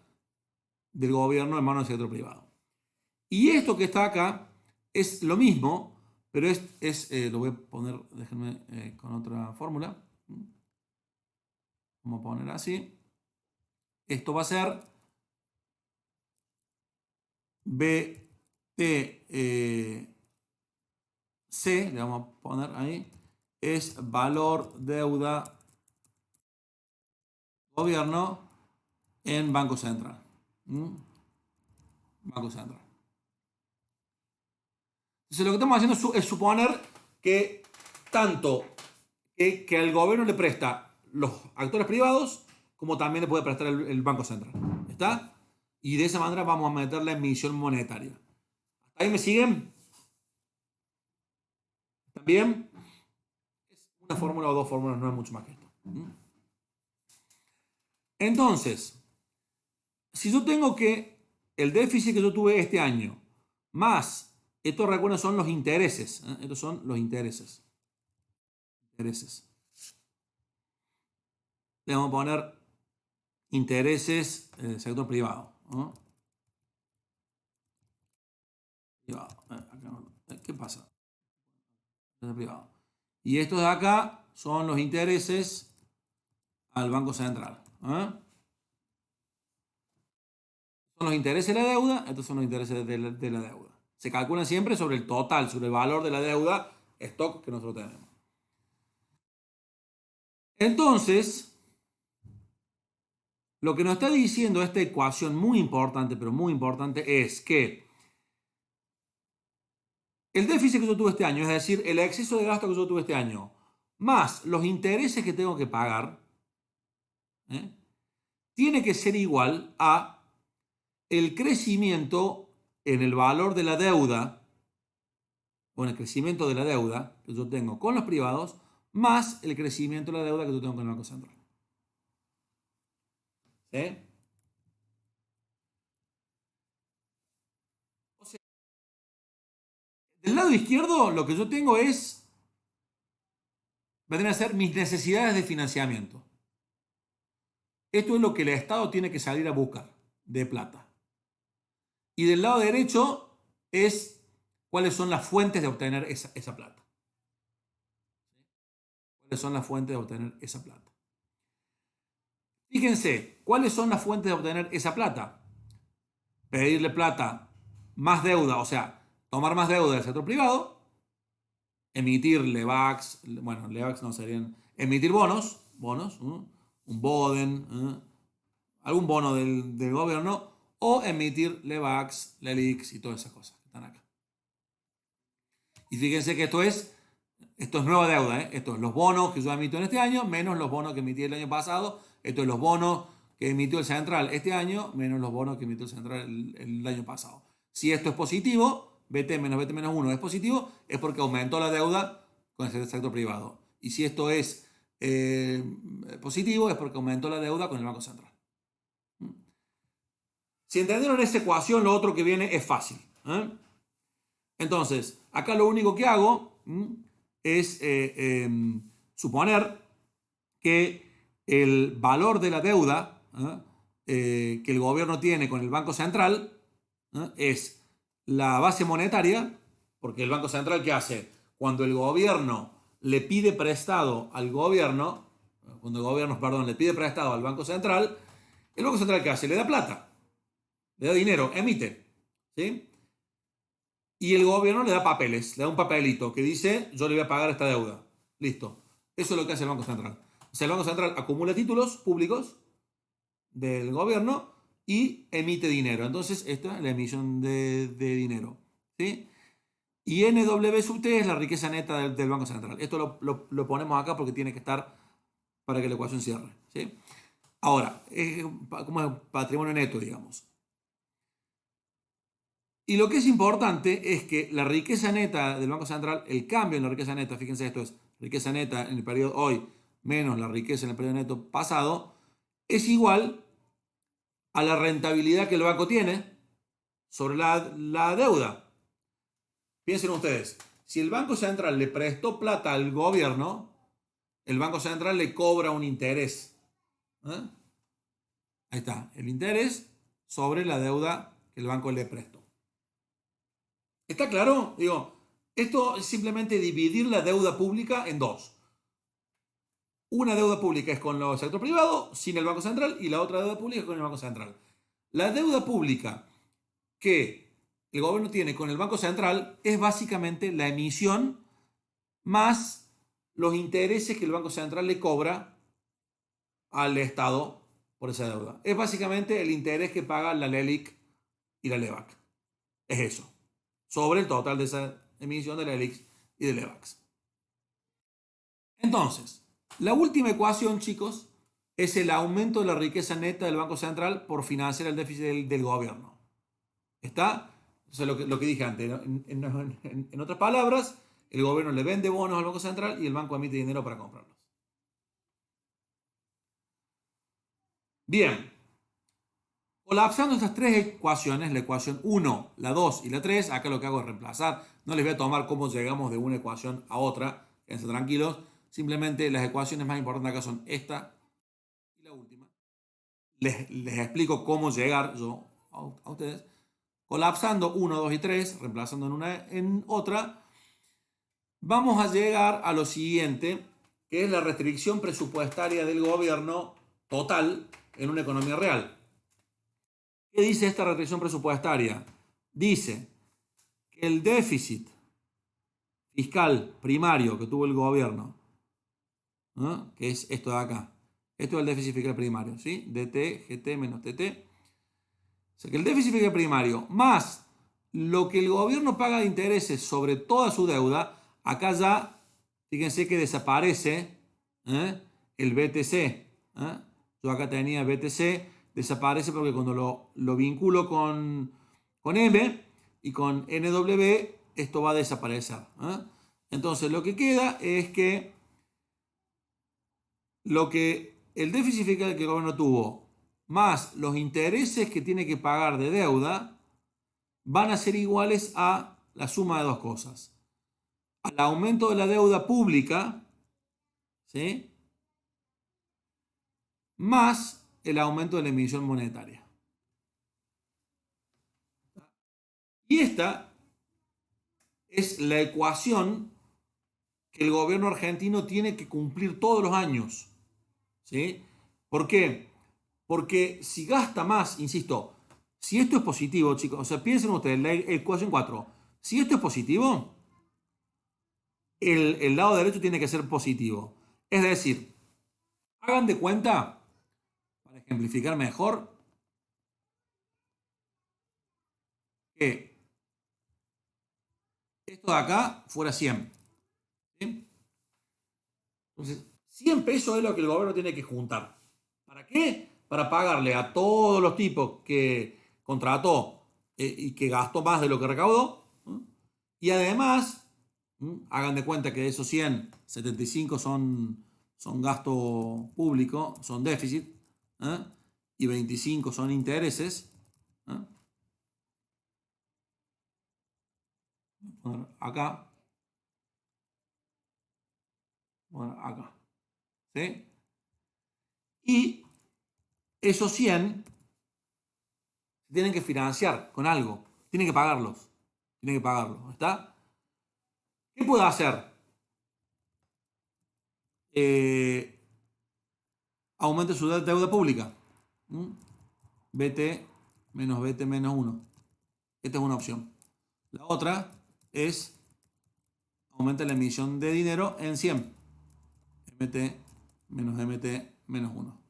A: del gobierno en manos del sector privado. Y esto que está acá es lo mismo, pero lo voy a poner, déjenme con otra fórmula. Vamos a poner así. Esto va a ser BT C, le vamos a poner ahí, es valor deuda gobierno en Banco Central. Banco Central. Entonces lo que estamos haciendo es suponer que tanto que al gobierno le presta los actores privados como también le puede prestar el Banco Central. ¿Está? Y de esa manera vamos a meter la emisión monetaria. ¿Hasta ahí me siguen? ¿También? Es una fórmula o dos fórmulas, no es mucho más que esto. Entonces, si yo tengo que el déficit que yo tuve este año, más, estos recuerden son los intereses, estos son los intereses. Le vamos a poner intereses del sector privado. Privado. ¿Qué pasa? Privado. Y estos de acá son los intereses al Banco Central. Son los intereses de la deuda, estos son los intereses de la deuda. Se calculan siempre sobre el total, sobre el valor de la deuda, stock que nosotros tenemos. Entonces, lo que nos está diciendo esta ecuación muy importante, pero muy importante, es que el déficit que yo tuve este año, es decir, el exceso de gasto que yo tuve este año, más los intereses que tengo que pagar, tiene que ser igual a el crecimiento en el valor de la deuda, o en el crecimiento de la deuda que yo tengo con los privados, más el crecimiento de la deuda que yo tengo con el Banco Central. ¿Sí? Del lado izquierdo lo que yo tengo vendrían a ser mis necesidades de financiamiento. Esto es lo que el Estado tiene que salir a buscar de plata. Y del lado derecho es cuáles son las fuentes de obtener esa plata. ¿Cuáles son las fuentes de obtener esa plata? Fíjense, ¿cuáles son las fuentes de obtener esa plata? Pedirle plata, más deuda, o sea, tomar más deuda del sector privado, emitir LEVAX, bueno, LEVAX no serían, emitir bonos, un BODEN, algún bono del gobierno, o emitir LEVAX, LELIX y todas esas cosas que están acá. Y fíjense que esto es nueva deuda, ¿eh? Esto es los bonos que yo emito en este año, menos los bonos que emití el año pasado. Esto es los bonos que emitió el Central este año, menos los bonos que emitió el Central el año pasado. Si esto es positivo, BT menos BT menos 1 es positivo, es porque aumentó la deuda con el sector privado. Y si esto es positivo, es porque aumentó la deuda con el Banco Central. Si entendieron esa ecuación, lo otro que viene es fácil. Entonces, acá lo único que hago es suponer que el valor de la deuda que el gobierno tiene con el Banco Central es la base monetaria, porque el Banco Central, ¿qué hace? Cuando el gobierno le pide prestado al gobierno, cuando el gobierno, perdón, le pide prestado al Banco Central, el Banco Central, ¿qué hace? Le da plata, le da dinero, emite, ¿sí? Y el gobierno le da papeles, le da un papelito que dice, yo le voy a pagar esta deuda. Listo. Eso es lo que hace el Banco Central. O sea, el Banco Central acumula títulos públicos del gobierno y emite dinero. Entonces, esta es la emisión de dinero. ¿Sí? Y NW sub T es la riqueza neta del Banco Central. Esto lo ponemos acá porque tiene que estar para que la ecuación cierre. ¿Sí? Ahora, como es patrimonio neto, digamos. Y lo que es importante es que la riqueza neta del Banco Central, el cambio en la riqueza neta, fíjense, esto es riqueza neta en el periodo hoy menos la riqueza en el periodo neto pasado, es igual a la rentabilidad que el banco tiene sobre la deuda. Piensen ustedes, si el Banco Central le prestó plata al gobierno, el Banco Central le cobra un interés. Ahí está, el interés sobre la deuda que el banco le prestó. ¿Está claro? Digo, esto es simplemente dividir la deuda pública en dos. Una deuda pública es con el sector privado, sin el Banco Central, y la otra deuda pública es con el Banco Central. La deuda pública que el gobierno tiene con el Banco Central es básicamente la emisión más los intereses que el Banco Central le cobra al Estado por esa deuda. Es básicamente el interés que paga la LELIC y la LEVAC. Es eso. Sobre el total de esa emisión de la LELIC y de LEVAX. Entonces, la última ecuación, chicos, es el aumento de la riqueza neta del Banco Central por financiar el déficit del gobierno. ¿Está? Entonces, lo que dije antes, en otras palabras, el gobierno le vende bonos al Banco Central y el banco emite dinero para comprarlos. Bien. Colapsando estas tres ecuaciones, la ecuación 1, la 2 y la 3, acá lo que hago es reemplazar. No les voy a tomar cómo llegamos de una ecuación a otra, quédense tranquilos. Simplemente las ecuaciones más importantes acá son esta y la última. Les explico cómo llegar yo a ustedes. Colapsando 1, 2 y 3, reemplazando en una en otra, vamos a llegar a lo siguiente, que es la restricción presupuestaria del gobierno total en una economía real. ¿Qué dice esta restricción presupuestaria? Dice que el déficit fiscal primario que tuvo el gobierno, ¿no? Que es esto de acá, esto es el déficit fiscal primario, ¿sí? DT, GT menos TT. O sea que el déficit fiscal primario más lo que el gobierno paga de intereses sobre toda su deuda, acá ya, fíjense que desaparece el BTC. Yo acá tenía BTC, desaparece porque cuando lo vinculo con M y con NW, esto va a desaparecer. Entonces lo que queda es que lo que el déficit fiscal que el gobierno tuvo más los intereses que tiene que pagar de deuda van a ser iguales a la suma de dos cosas. Al aumento de la deuda pública, ¿sí?, más el aumento de la emisión monetaria. Y esta es la ecuación que el gobierno argentino tiene que cumplir todos los años, ¿sí? ¿Por qué? Porque si gasta más, insisto, si esto es positivo, chicos, o sea, piensen ustedes, la ecuación 4, si esto es positivo, el lado derecho tiene que ser positivo. Es decir, hagan de cuenta, para ejemplificar mejor, que esto de acá fuera 100. ¿Sí? Entonces, 100 pesos es lo que el gobierno tiene que juntar. ¿Para qué? Para pagarle a todos los tipos que contrató y que gastó más de lo que recaudó. ¿No? Y además, hagan de cuenta que de esos 100, 75 son gasto público, son déficit, ¿eh? Y 25 son intereses. ¿Eh? Bueno, acá. Bueno, acá. ¿Sí? Y esos 100 tienen que financiar con algo. Tienen que pagarlos. Tienen que pagarlos. ¿Está? ¿Qué puedo hacer? Eh, aumente su deuda pública. BT menos BT menos 1. Esta es una opción. La otra es aumenta la emisión de dinero en 100. MT menos MT menos 1.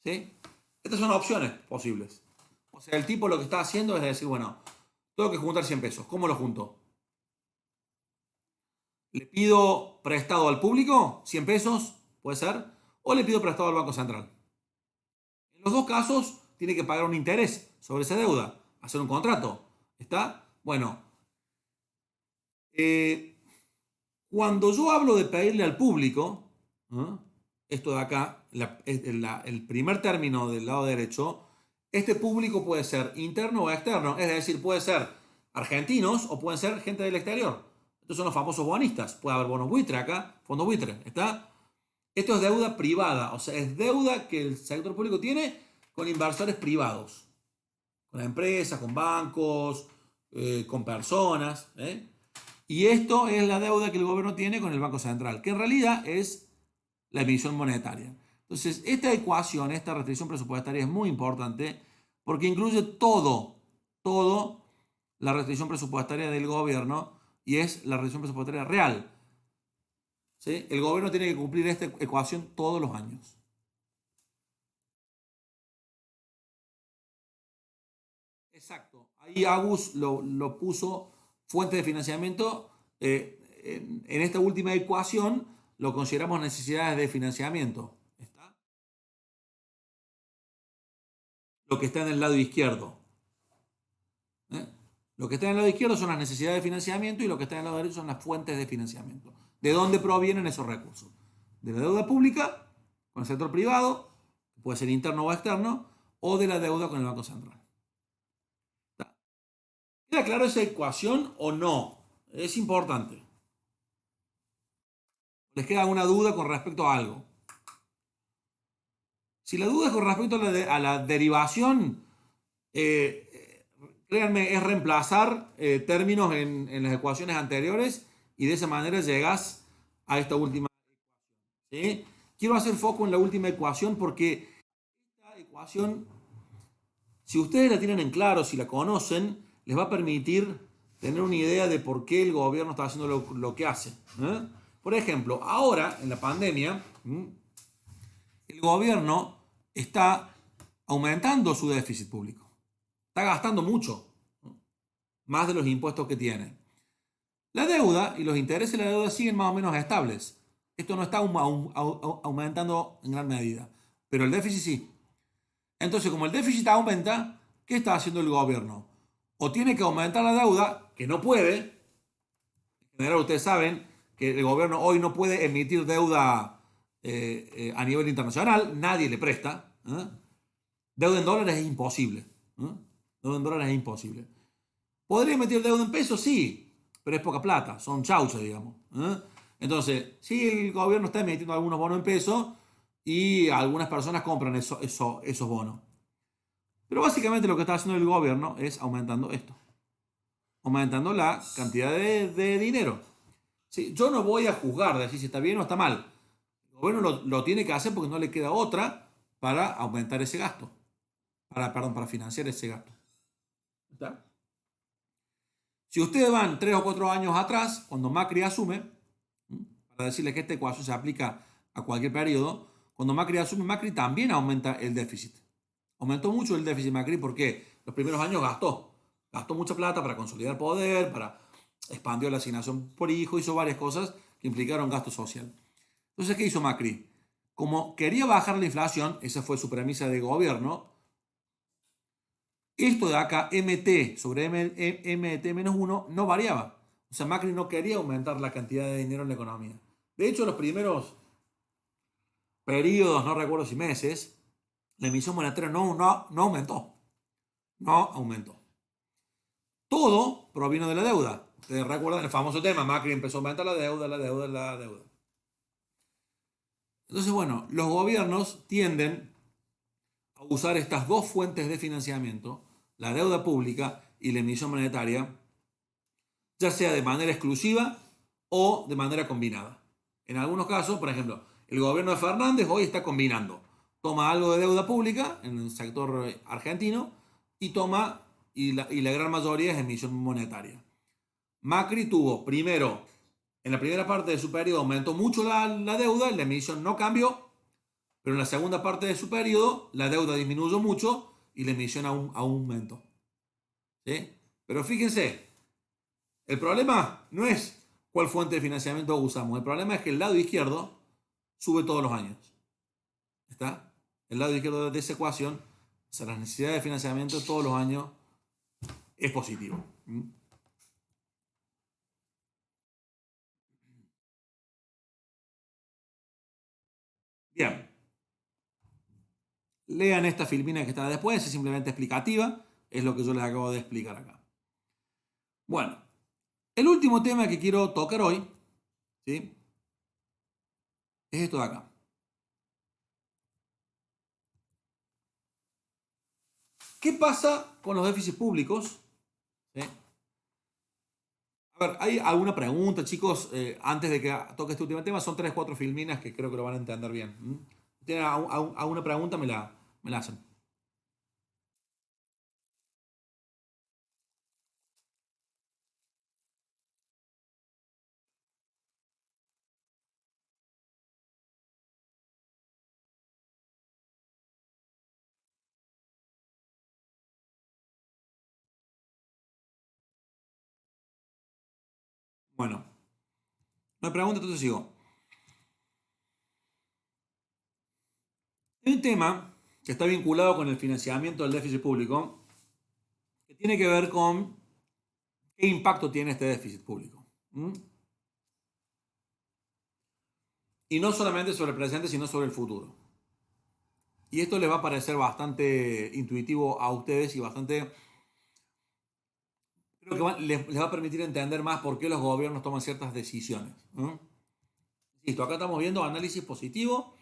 A: ¿Sí? Estas son opciones posibles. O sea, el tipo lo que está haciendo es decir, bueno, tengo que juntar 100 pesos. ¿Cómo lo junto? ¿Le pido prestado al público? 100 pesos, puede ser. ¿O le pido prestado al Banco Central? En los dos casos, tiene que pagar un interés sobre esa deuda, hacer un contrato. ¿Está? Bueno, cuando yo hablo de pedirle al público, ¿eh? Esto de acá, el primer término del lado derecho, este público puede ser interno o externo, es decir, puede ser argentinos o pueden ser gente del exterior. Estos son los famosos bonistas. Puede haber bonos buitre acá, fondo buitre, ¿está? Esto es deuda privada, o sea, es deuda que el sector público tiene con inversores privados, con empresas, con bancos, con personas. Y esto es la deuda que el gobierno tiene con el Banco Central, que en realidad es la emisión monetaria. Entonces, esta ecuación, esta restricción presupuestaria es muy importante porque incluye todo la restricción presupuestaria del gobierno y es la restricción presupuestaria real. ¿Sí? El gobierno tiene que cumplir esta ecuación todos los años. Exacto. Ahí Agus lo puso fuente de financiamiento. En esta última ecuación lo consideramos necesidades de financiamiento. ¿Está? Lo que está en el lado izquierdo. ¿Eh? Lo que está en el lado izquierdo son las necesidades de financiamiento y lo que está en el lado derecho son las fuentes de financiamiento. ¿De dónde provienen esos recursos? De la deuda pública, con el sector privado, puede ser interno o externo, o de la deuda con el Banco Central. ¿Queda claro esa ecuación o no? Es importante. ¿Les queda alguna duda con respecto a algo? Si la duda es con respecto a la derivación, créanme, es reemplazar términos en las ecuaciones anteriores y de esa manera llegás a esta última. ¿Sí? Quiero hacer foco en la última ecuación porque esta ecuación, si ustedes la tienen en claro, si la conocen, les va a permitir tener una idea de por qué el gobierno está haciendo lo que hace. Por ejemplo, ahora, en la pandemia, el gobierno está aumentando su déficit público. Está gastando mucho, más de los impuestos que tiene. La deuda y los intereses de la deuda siguen más o menos estables. Esto no está aumentando en gran medida, pero el déficit sí. Entonces, como el déficit aumenta, ¿qué está haciendo el gobierno? O tiene que aumentar la deuda, que no puede. En general, ustedes saben que el gobierno hoy no puede emitir deuda a nivel internacional, nadie le presta. Deuda en dólares es imposible. Deuda en dólares es imposible. ¿Podría emitir deuda en pesos? Sí, pero es poca plata, son chauchas, digamos. Entonces, sí, el gobierno está emitiendo algunos bonos en pesos y algunas personas compran esos bonos. Pero básicamente lo que está haciendo el gobierno es aumentando esto, aumentando la cantidad de dinero. Sí, yo no voy a juzgar, decir si está bien o está mal. El gobierno lo tiene que hacer porque no le queda otra para aumentar ese gasto, para financiar ese gasto. ¿Está? Si ustedes van 3 o 4 años atrás, cuando Macri asume, para decirles que esta ecuación se aplica a cualquier periodo, cuando Macri asume, Macri también aumenta el déficit. Aumentó mucho el déficit Macri porque los primeros años gastó mucha plata para consolidar poder, para expandió la asignación por hijo, hizo varias cosas que implicaron gasto social. Entonces, ¿qué hizo Macri? Como quería bajar la inflación, esa fue su premisa de gobierno, esto de acá, MT sobre MT-1, no variaba. O sea, Macri no quería aumentar la cantidad de dinero en la economía. De hecho, los primeros periodos, no recuerdo si meses, la emisión monetaria no aumentó. No aumentó. Todo provino de la deuda. Ustedes recuerdan el famoso tema, Macri empezó a aumentar la deuda, la deuda, la deuda. Entonces, bueno, los gobiernos tienden a usar estas dos fuentes de financiamiento, la deuda pública y la emisión monetaria, ya sea de manera exclusiva o de manera combinada. En algunos casos, por ejemplo, el gobierno de Fernández hoy está combinando. Toma algo de deuda pública en el sector argentino y la gran mayoría es emisión monetaria. Macri tuvo primero, en la primera parte de su periodo aumentó mucho la deuda, la emisión no cambió, pero en la segunda parte de su periodo la deuda disminuyó mucho y la emisión aumentó. ¿Sí? Pero fíjense, el problema no es cuál fuente de financiamiento usamos, el problema es que el lado izquierdo sube todos los años. ¿Está? El lado izquierdo de esa ecuación, o sea, la necesidad de financiamiento todos los años es positivo. Bien, lean esta filmina que está después, es simplemente explicativa, es lo que yo les acabo de explicar acá. Bueno, el último tema que quiero tocar hoy, ¿sí?, es esto de acá. ¿Qué pasa con los déficits públicos? ¿Sí? A ver, ¿hay alguna pregunta, chicos? Antes de que toque este último tema, son 3 o 4 filminas que creo que lo van a entender bien. ¿Tienen alguna pregunta? Me la hacen. Bueno, no hay pregunta, entonces sigo. Hay un tema que está vinculado con el financiamiento del déficit público, que tiene que ver con qué impacto tiene este déficit público. Y no solamente sobre el presente, sino sobre el futuro. Y esto les va a parecer bastante intuitivo a ustedes y bastante, creo que les va a permitir entender más por qué los gobiernos toman ciertas decisiones. Listo, acá estamos viendo análisis positivo,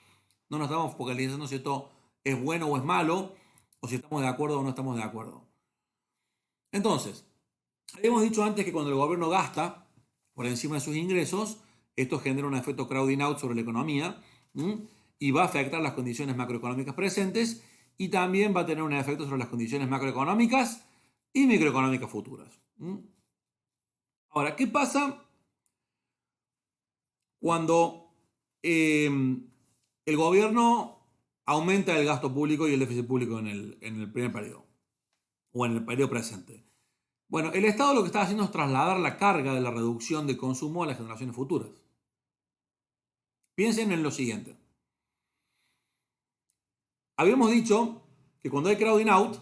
A: no nos estamos focalizando si esto es bueno o es malo, o si estamos de acuerdo o no estamos de acuerdo. Entonces, habíamos dicho antes que cuando el gobierno gasta por encima de sus ingresos, esto genera un efecto crowding out sobre la economía y va a afectar las condiciones macroeconómicas presentes y también va a tener un efecto sobre las condiciones macroeconómicas y microeconómicas futuras. Ahora, ¿qué pasa cuando el gobierno aumenta el gasto público y el déficit público en el primer periodo o en el periodo presente? Bueno, el Estado lo que está haciendo es trasladar la carga de la reducción de consumo a las generaciones futuras. Piensen en lo siguiente. Habíamos dicho que cuando hay crowding out,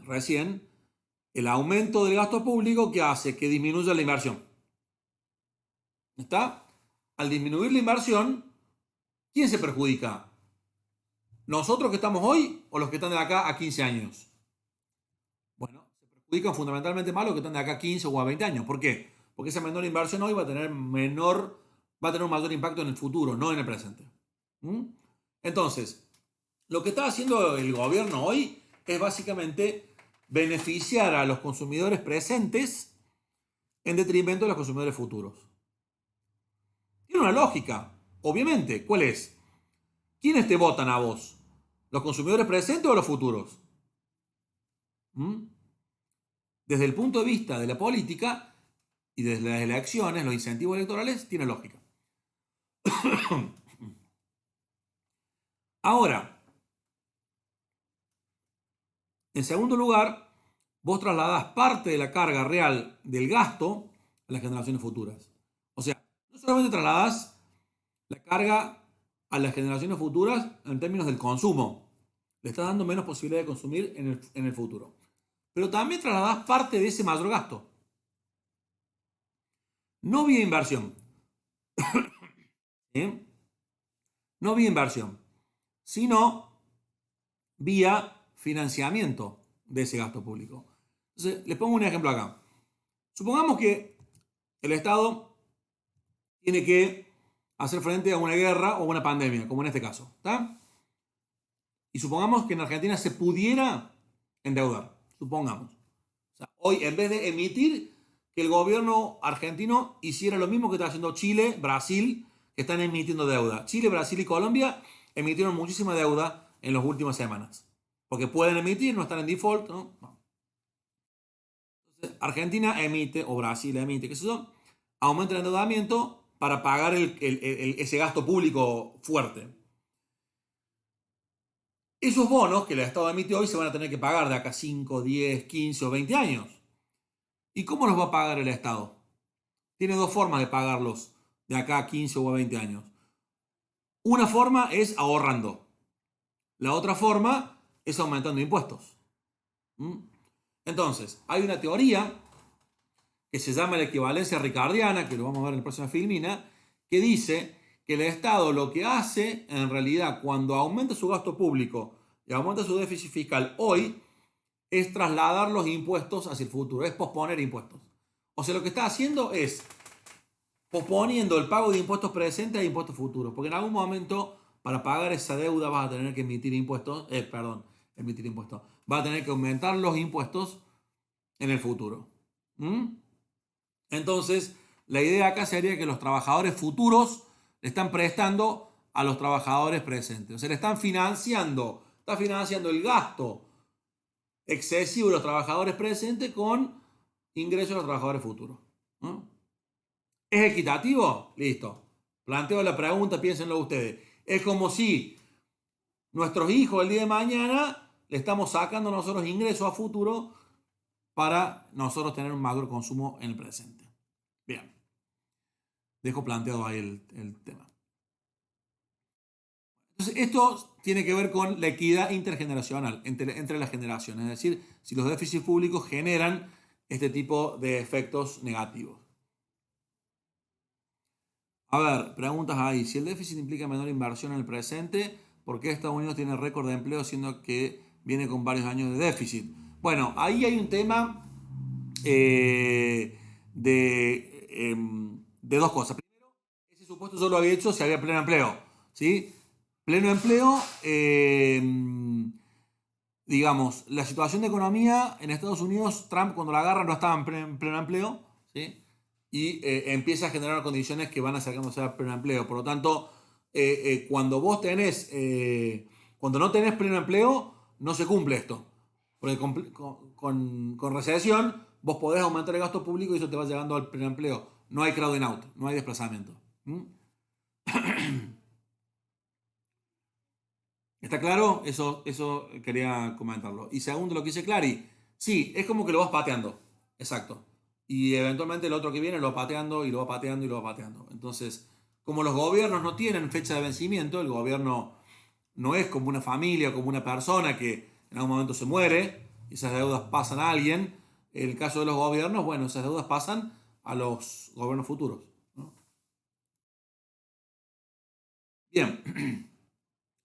A: recién, el aumento del gasto público que hace que disminuya la inversión. ¿Está? Al disminuir la inversión, ¿quién se perjudica? ¿Nosotros que estamos hoy o los que están de acá a 15 años? Bueno, perjudican fundamentalmente más los que están de acá a 15 o a 20 años. ¿Por qué? Porque esa menor inversión hoy va a tener un mayor impacto en el futuro, no en el presente. ¿Mm? Entonces, lo que está haciendo el gobierno hoy es básicamente beneficiar a los consumidores presentes en detrimento de los consumidores futuros. Tiene una lógica, obviamente. ¿Cuál es? ¿Quiénes te votan a vos? ¿Los consumidores presentes o los futuros? ¿Mm? Desde el punto de vista de la política y desde las elecciones, los incentivos electorales, tiene lógica. Ahora, en segundo lugar, vos trasladás parte de la carga real del gasto a las generaciones futuras. O sea, no solamente trasladás la carga a las generaciones futuras en términos del consumo, le estás dando menos posibilidad de consumir en el futuro, pero también trasladás parte de ese mayor gasto. No vía inversión, ¿eh? No vía inversión, sino vía financiamiento de ese gasto público. Entonces, les pongo un ejemplo acá. Supongamos que el Estado tiene que hacer frente a una guerra o una pandemia, como en este caso. ¿Está? Y supongamos que en Argentina se pudiera endeudar. Supongamos. O sea, hoy, en vez de emitir, que el gobierno argentino hiciera lo mismo que está haciendo Chile, Brasil, que están emitiendo deuda. Chile, Brasil y Colombia emitieron muchísima deuda en las últimas semanas. Porque pueden emitir, no están en default, ¿no? No. Entonces, Argentina emite, o Brasil emite, qué sé yo, aumenta el endeudamiento para pagar ese gasto público fuerte. Esos bonos que el Estado emite hoy se van a tener que pagar de acá 5, 10, 15 o 20 años. ¿Y cómo los va a pagar el Estado? Tiene dos formas de pagarlos de acá a 15 o a 20 años. Una forma es ahorrando. La otra forma es aumentando impuestos. ¿Mm? Entonces, hay una teoría que se llama la equivalencia ricardiana, que lo vamos a ver en la próxima filmina, que dice que el Estado lo que hace en realidad cuando aumenta su gasto público y aumenta su déficit fiscal hoy es trasladar los impuestos hacia el futuro, es posponer impuestos. O sea, lo que está haciendo es posponiendo el pago de impuestos presentes a impuestos futuros, porque en algún momento para pagar esa deuda vas a tener que emitir impuestos, vas a tener que aumentar los impuestos en el futuro. ¿Mm? Entonces, la idea acá sería que los trabajadores futuros le están prestando a los trabajadores presentes. O sea, le están está financiando el gasto excesivo de los trabajadores presentes con ingresos de los trabajadores futuros. ¿No? ¿Es equitativo? Listo. Planteo la pregunta, piénsenlo ustedes. Es como si nuestros hijos el día de mañana le estamos sacando nosotros ingresos a futuro para nosotros tener un mayor consumo en el presente. Bien. Dejo planteado ahí el tema. Entonces, esto tiene que ver con la equidad intergeneracional entre las generaciones, es decir, si los déficits públicos generan este tipo de efectos negativos. A ver, preguntas ahí. Si el déficit implica menor inversión en el presente, ¿por qué Estados Unidos tiene récord de empleo siendo que viene con varios años de déficit? Bueno, ahí hay un tema de dos cosas. Primero, ese supuesto yo lo había hecho si había pleno empleo. ¿Sí? Pleno empleo, digamos, la situación de economía en Estados Unidos, Trump cuando la agarra no estaba en pleno empleo, ¿sí? Y empieza a generar condiciones que van acercándose al pleno empleo. Por lo tanto, cuando cuando no tenés pleno empleo, no se cumple esto. Porque con recesión, vos podés aumentar el gasto público y eso te va llevando al pleno empleo. No hay crowding out, no hay desplazamiento. ¿Mm? ¿Está claro? Eso quería comentarlo. Y segundo, lo que dice Clary, sí, es como que lo vas pateando. Exacto. Y eventualmente el otro que viene lo va pateando y lo va pateando y lo va pateando. Entonces, como los gobiernos no tienen fecha de vencimiento, el gobierno no es como una familia, como una persona que en algún momento se muere y esas deudas pasan a alguien. En el caso de los gobiernos, bueno, esas deudas pasan a los gobiernos futuros. ¿No? Bien.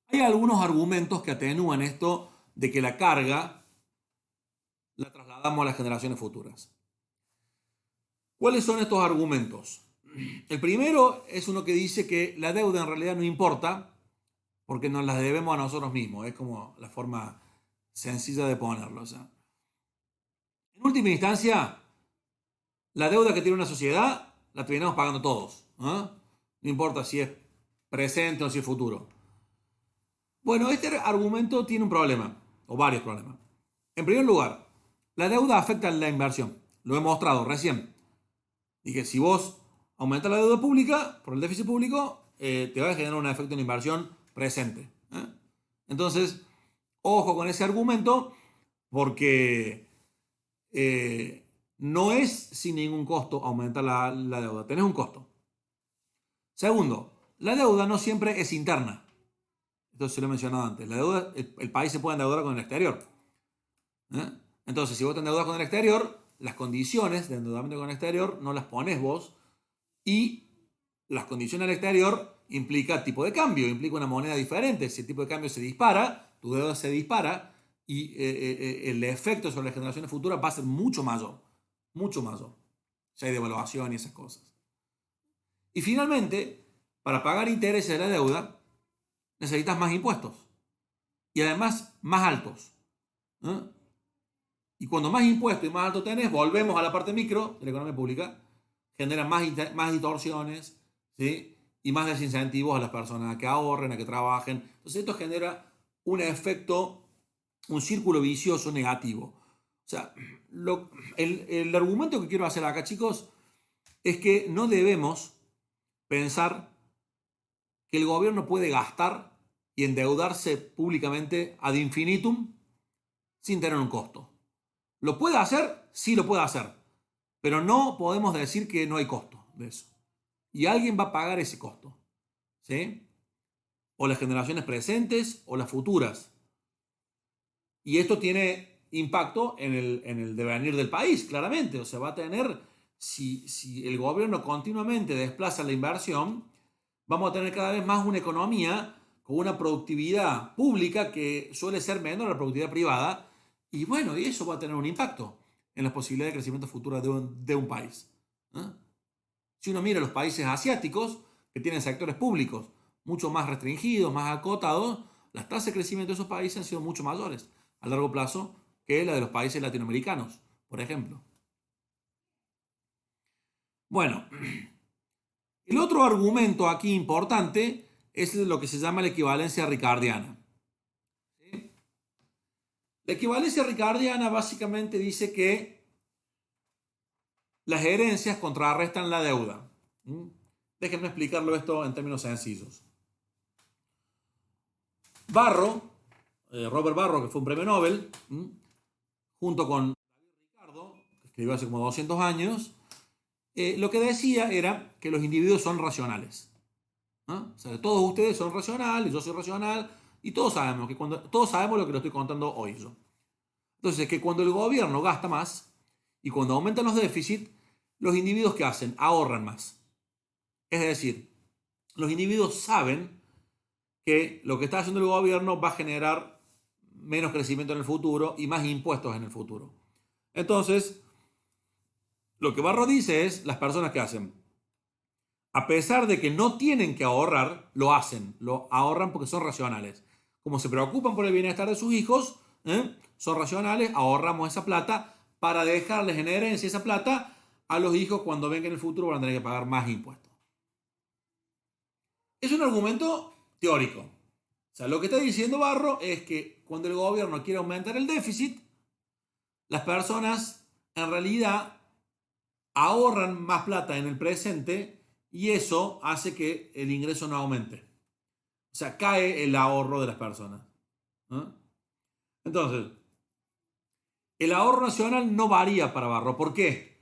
A: Hay algunos argumentos que atenúan esto de que la carga la trasladamos a las generaciones futuras. ¿Cuáles son estos argumentos? El primero es uno que dice que la deuda en realidad no importa porque nos la debemos a nosotros mismos. Es como la forma sencilla de ponerlo. O sea, en última instancia, la deuda que tiene una sociedad la terminamos pagando todos. No importa si es presente o si es futuro. Bueno, este argumento tiene un problema, o varios problemas. En primer lugar, la deuda afecta a la inversión. Lo he mostrado recién. Dije, si vos aumentas la deuda pública por el déficit público, te va a generar un efecto en inversión presente. Entonces, ojo con ese argumento, porque no es sin ningún costo aumentar la deuda. Tenés un costo. Segundo, la deuda no siempre es interna. Esto se lo he mencionado antes. La deuda, el país se puede endeudar con el exterior. Entonces, si vos te endeudas con el exterior, las condiciones de endeudamiento con el exterior no las pones vos, y las condiciones del exterior implica tipo de cambio, implica una moneda diferente. Si el tipo de cambio se dispara, tu deuda se dispara y el efecto sobre las generaciones futuras va a ser mucho mayor, mucho mayor. Si hay devaluación y esas cosas. Y finalmente, para pagar intereses de la deuda, necesitas más impuestos y además más altos. Y cuando más impuestos y más alto tenés, volvemos a la parte micro de la economía pública, generan más distorsiones, ¿sí? Y más desincentivos a las personas a que ahorren, a que trabajen. Entonces esto genera un efecto, un círculo vicioso negativo. O sea, el argumento que quiero hacer acá, chicos, es que no debemos pensar que el gobierno puede gastar y endeudarse públicamente ad infinitum sin tener un costo. ¿Lo puede hacer? Sí, lo puede hacer. Pero no podemos decir que no hay costo de eso. Y alguien va a pagar ese costo. ¿Sí? O las generaciones presentes o las futuras. Y esto tiene impacto en el devenir del país, claramente. O sea, va a tener, si el gobierno continuamente desplaza la inversión, vamos a tener cada vez más una economía con una productividad pública que suele ser menor a la productividad privada. Y bueno, y eso va a tener un impacto en las posibilidades de crecimiento futuro de un país. Si uno mira los países asiáticos, que tienen sectores públicos mucho más restringidos, más acotados, las tasas de crecimiento de esos países han sido mucho mayores a largo plazo que la de los países latinoamericanos, por ejemplo. Bueno, el otro argumento aquí importante es lo que se llama la equivalencia ricardiana. ¿Sí? La equivalencia ricardiana básicamente dice que las herencias contrarrestan la deuda. Déjenme explicarlo esto en términos sencillos. Robert Barro, que fue un premio Nobel, junto con Ricardo, que escribió hace como 200 años, lo que decía era que los individuos son racionales. O sea, todos ustedes son racionales, yo soy racional, y todos sabemos lo que lo estoy contando hoy yo. Entonces, que cuando el gobierno gasta más y cuando aumentan los déficits, los individuos ¿qué hacen? Ahorran más. Es decir, los individuos saben que lo que está haciendo el gobierno va a generar menos crecimiento en el futuro y más impuestos en el futuro. Entonces, lo que Barro dice es, las personas que hacen, a pesar de que no tienen que ahorrar, lo hacen, lo ahorran porque son racionales. Como se preocupan por el bienestar de sus hijos, son racionales, ahorramos esa plata para dejarles en herencia esa plata a los hijos cuando vengan en el futuro van a tener que pagar más impuestos. Es un argumento teórico. O sea, lo que está diciendo Barro es que cuando el gobierno quiere aumentar el déficit, las personas en realidad ahorran más plata en el presente y eso hace que el ingreso no aumente. O sea, cae el ahorro de las personas. Entonces, el ahorro nacional no varía para Barro. ¿Por qué?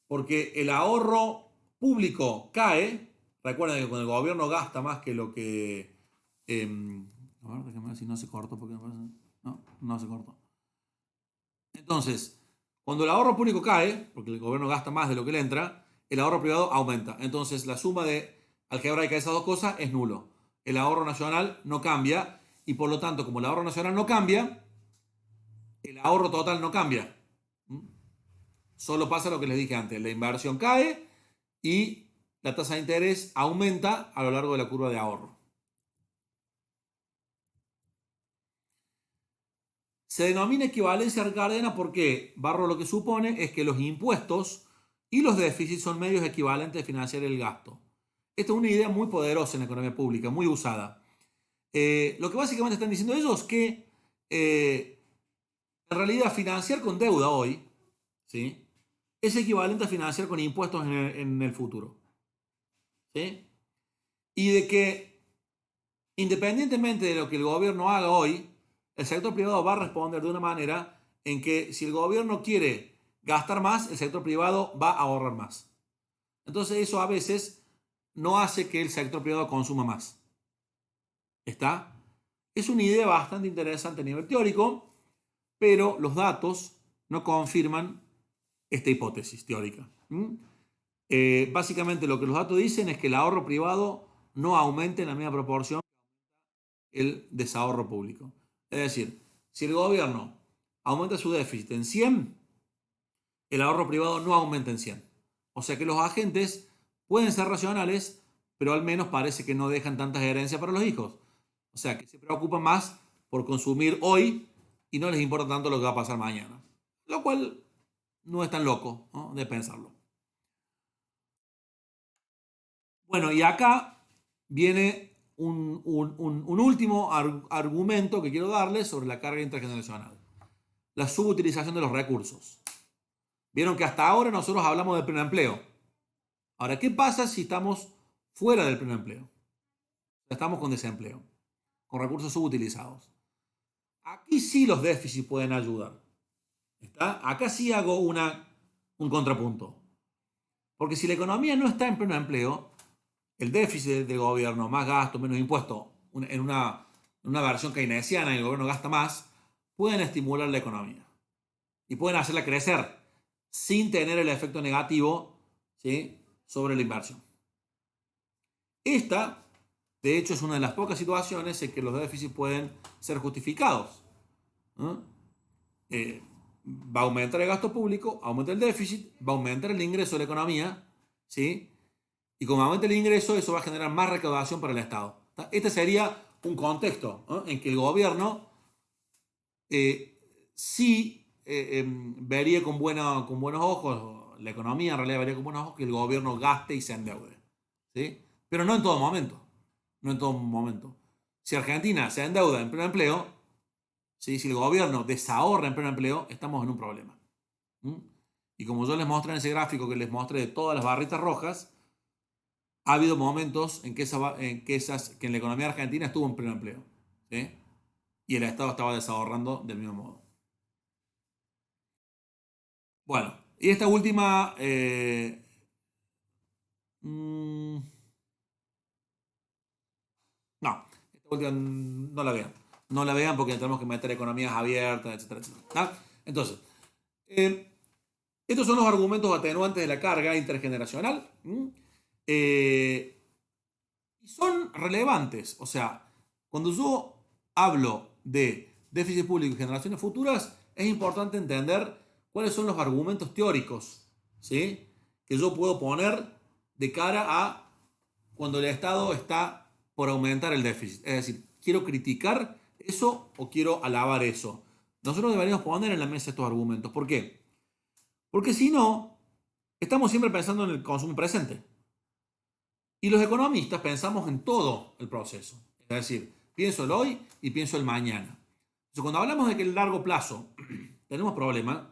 A: Porque el ahorro público cae. Recuerden que cuando el gobierno gasta más que lo que... a ver, déjame ver si no se cortó. Porque no se cortó. Entonces, cuando el ahorro público cae, porque el gobierno gasta más de lo que le entra, el ahorro privado aumenta. Entonces, la suma de algebraica de esas dos cosas es nulo. El ahorro nacional no cambia y por lo tanto, como el ahorro nacional no cambia, el ahorro total no cambia. solo pasa lo que les dije antes, la inversión cae y la tasa de interés aumenta a lo largo de la curva de ahorro. Se denomina equivalencia ricardiana porque Barro lo que supone es que los impuestos y los déficits son medios equivalentes de financiar el gasto. Esta es una idea muy poderosa en la economía pública, muy usada. Lo que básicamente están diciendo ellos es que en realidad financiar con deuda hoy, ¿sí?, es equivalente a financiar con impuestos en el futuro. ¿Sí? Y de que independientemente de lo que el gobierno haga hoy, el sector privado va a responder de una manera en que si el gobierno quiere gastar más, el sector privado va a ahorrar más. Entonces eso a veces no hace que el sector privado consuma más. ¿Está? Es una idea bastante interesante a nivel teórico, pero los datos no confirman esta hipótesis teórica. Básicamente lo que los datos dicen es que el ahorro privado no aumenta en la misma proporción que el desahorro público. Es decir, si el gobierno aumenta su déficit en 100, el ahorro privado no aumenta en 100. O sea que los agentes pueden ser racionales, pero al menos parece que no dejan tantas herencias para los hijos. O sea que se preocupan más por consumir hoy y no les importa tanto lo que va a pasar mañana. Lo cual no es tan loco, ¿no?, de pensarlo. Bueno, y acá viene un último argumento que quiero darles sobre la carga intergeneracional. La subutilización de los recursos. Vieron que hasta ahora nosotros hablamos del pleno empleo. Ahora, ¿qué pasa si estamos fuera del pleno empleo? Estamos con desempleo, con recursos subutilizados. Aquí sí los déficits pueden ayudar. ¿Está? Acá sí hago un contrapunto. Porque si la economía no está en pleno empleo, el déficit del gobierno, más gasto, menos impuesto, en una versión keynesiana y el gobierno gasta más, pueden estimular la economía y pueden hacerla crecer sin tener el efecto negativo, ¿sí?, sobre la inversión. Esta, de hecho, es una de las pocas situaciones en que los déficits pueden ser justificados, ¿no? Va a aumentar el gasto público, aumenta el déficit, va a aumentar el ingreso de la economía, ¿sí? Y como aumenta el ingreso, eso va a generar más recaudación para el Estado. Este sería un contexto, ¿no?, en que el gobierno sí vería con buenos ojos, la economía en realidad vería con buenos ojos que el gobierno gaste y se endeude, ¿sí? Pero no en todo momento. No en todo momento. Si Argentina se endeuda en pleno empleo, ¿sí?, si el gobierno desahorra en pleno empleo, estamos en un problema. Y como yo les mostré en ese gráfico que les mostré de todas las barritas rojas, ha habido momentos en que en la economía argentina estuvo en pleno empleo, ¿sí?, y el Estado estaba desahorrando del mismo modo. Bueno, y esta última... no, esta última no la vean. No la vean porque tenemos que meter economías abiertas, etcétera, etcétera. ¿Tá? Entonces, estos son los argumentos atenuantes de la carga intergeneracional. Y son relevantes. O sea, cuando yo hablo de déficit público y generaciones futuras, es importante entender cuáles son los argumentos teóricos, ¿sí?, que yo puedo poner de cara a cuando el Estado está por aumentar el déficit. Es decir, ¿quiero criticar eso o quiero alabar eso? Nosotros deberíamos poner en la mesa estos argumentos. ¿Por qué? Porque si no, estamos siempre pensando en el consumo presente. Y los economistas pensamos en todo el proceso. Es decir, pienso el hoy y pienso el mañana. Entonces, cuando hablamos de que en el largo plazo tenemos problemas,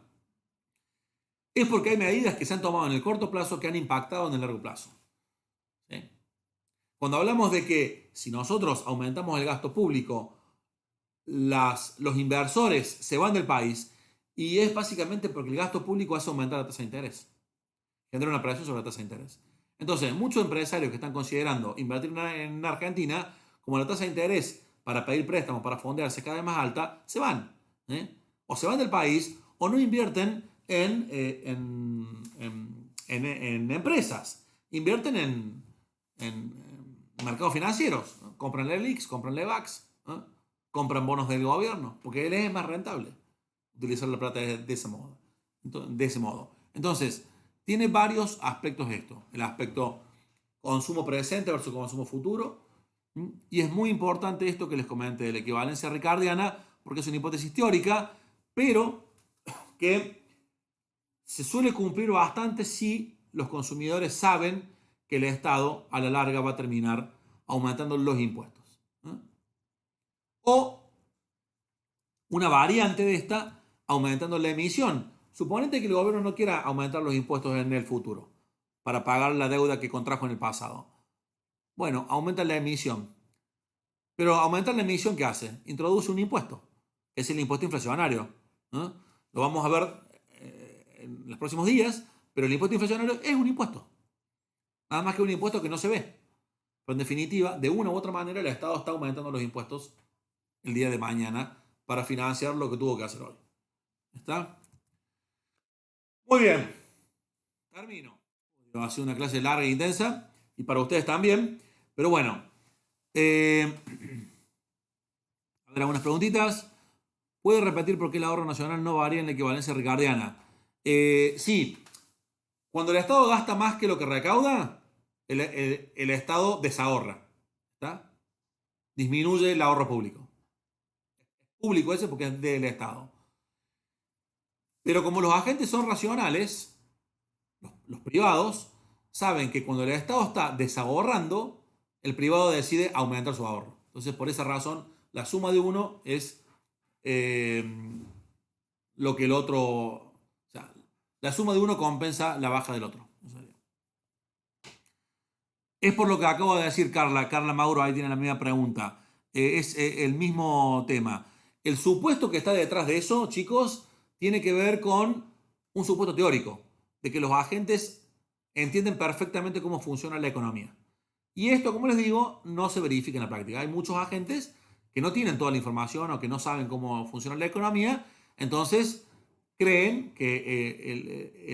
A: es porque hay medidas que se han tomado en el corto plazo que han impactado en el largo plazo. ¿Sí? Cuando hablamos de que si nosotros aumentamos el gasto público, los inversores se van del país, y es básicamente porque el gasto público hace aumentar la tasa de interés. Genera una presión sobre la tasa de interés. Entonces, muchos empresarios que están considerando invertir en Argentina, como la tasa de interés para pedir préstamos, para fondearse cada vez más alta, se van. O se van del país o no invierten en empresas. Invierten en mercados financieros, ¿no? Compran LELIX, compran LEVAX, ¿no? Compran bonos del gobierno, porque les es más rentable utilizar la plata de ese modo. Entonces, tiene varios aspectos esto. El aspecto consumo presente versus consumo futuro. Y es muy importante esto que les comenté de la equivalencia ricardiana, porque es una hipótesis teórica, pero que se suele cumplir bastante si los consumidores saben que el Estado a la larga va a terminar aumentando los impuestos. O una variante de esta, aumentando la emisión. Suponete que el gobierno no quiera aumentar los impuestos en el futuro para pagar la deuda que contrajo en el pasado. Bueno, aumenta la emisión. Pero aumentar la emisión, ¿qué hace? Introduce un impuesto, que es el impuesto inflacionario. ¿No? Lo vamos a ver en los próximos días, pero el impuesto inflacionario es un impuesto. Nada más que un impuesto que no se ve. Pero en definitiva, de una u otra manera, el Estado está aumentando los impuestos el día de mañana para financiar lo que tuvo que hacer hoy. ¿Está? Muy bien. Termino. Ha sido una clase larga e intensa, y para ustedes también. Pero bueno. A ver, algunas preguntitas. ¿Puede repetir por qué el ahorro nacional no varía en la equivalencia ricardiana? Sí. Cuando el Estado gasta más que lo que recauda, el Estado desahorra. ¿Está? Disminuye el ahorro público. Público ese porque es del Estado. Pero como los agentes son racionales, los privados saben que cuando el Estado está desahorrando, el privado decide aumentar su ahorro. Entonces, por esa razón, la suma de uno es lo que el otro... O sea, la suma de uno compensa la baja del otro. Es por lo que acabo de decir Carla. Carla Mauro ahí tiene la misma pregunta. Es el mismo tema. El supuesto que está detrás de eso, chicos, tiene que ver con un supuesto teórico, de que los agentes entienden perfectamente cómo funciona la economía. Y esto, como les digo, no se verifica en la práctica. Hay muchos agentes que no tienen toda la información o que no saben cómo funciona la economía, entonces creen que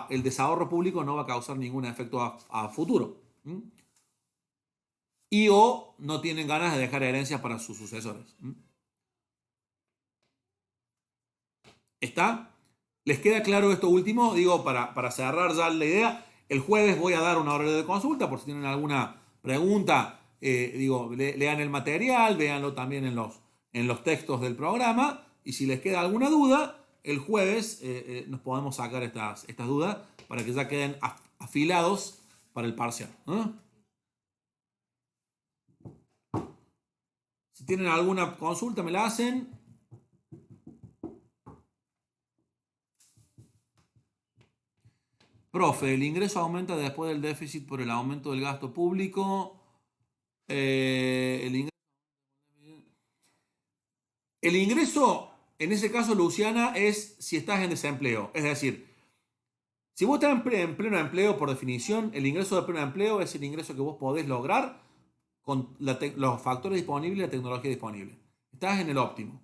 A: el desahorro público no va a causar ningún efecto a futuro. Y o no tienen ganas de dejar herencias para sus sucesores. ¿Está? ¿Les queda claro esto último? Digo, para cerrar ya la idea, el jueves voy a dar una hora de consulta por si tienen alguna pregunta. Digo, lean el material, véanlo también en los textos del programa. Y si les queda alguna duda, el jueves nos podemos sacar estas dudas para que ya queden afilados para el parcial. Si tienen alguna consulta, me la hacen. Profe, el ingreso aumenta después del déficit por el aumento del gasto público. El ingreso, en ese caso, Luciana, es si estás en desempleo. Es decir, si vos estás en pleno empleo, por definición, el ingreso de pleno empleo es el ingreso que vos podés lograr con los factores disponibles y la tecnología disponible. Estás en el óptimo.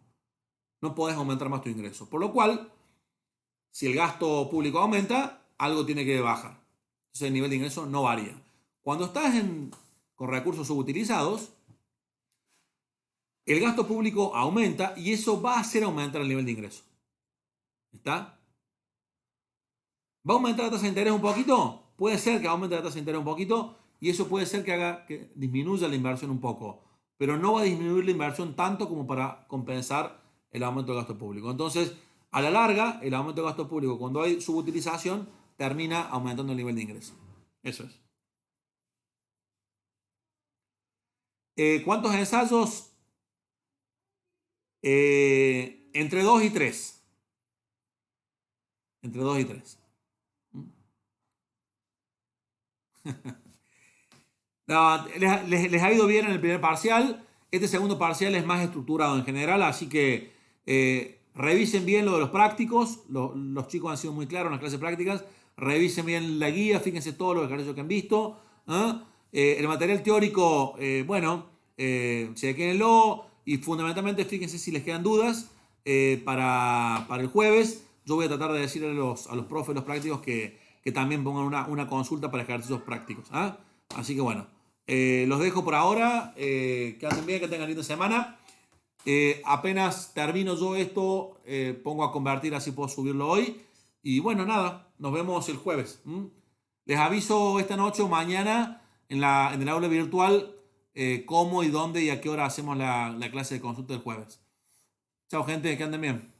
A: No podés aumentar más tu ingreso. Por lo cual, si el gasto público aumenta, algo tiene que bajar. Entonces el nivel de ingreso no varía. Cuando estás con recursos subutilizados, el gasto público aumenta y eso va a hacer aumentar el nivel de ingreso. ¿Está? ¿Va a aumentar la tasa de interés un poquito? Puede ser que aumente la tasa de interés un poquito y eso puede ser que haga que disminuya la inversión un poco, pero no va a disminuir la inversión tanto como para compensar el aumento del gasto público. Entonces, a la larga, el aumento del gasto público, cuando hay subutilización, termina aumentando el nivel de ingreso. Eso es. ¿Cuántos ensayos? Entre 2 y 3. Entre 2 y 3. No, les ha ido bien en el primer parcial. Este segundo parcial es más estructurado en general, así que revisen bien lo de los prácticos. Los chicos han sido muy claros en las clases prácticas. Revisen bien la guía, fíjense todos los ejercicios que han visto. El material teórico, bueno, chequenlo y fundamentalmente fíjense si les quedan dudas para el jueves. Yo voy a tratar de decirle a los profes, los prácticos, que también pongan una consulta para ejercicios prácticos. Así que bueno, los dejo por ahora. Que anden bien, que tengan linda semana. Apenas termino yo esto, pongo a convertir, así puedo subirlo hoy. Y bueno, nada, nos vemos el jueves. Les aviso esta noche o mañana en el aula virtual cómo y dónde y a qué hora hacemos la clase de consulta del jueves. Chao, gente, que anden bien.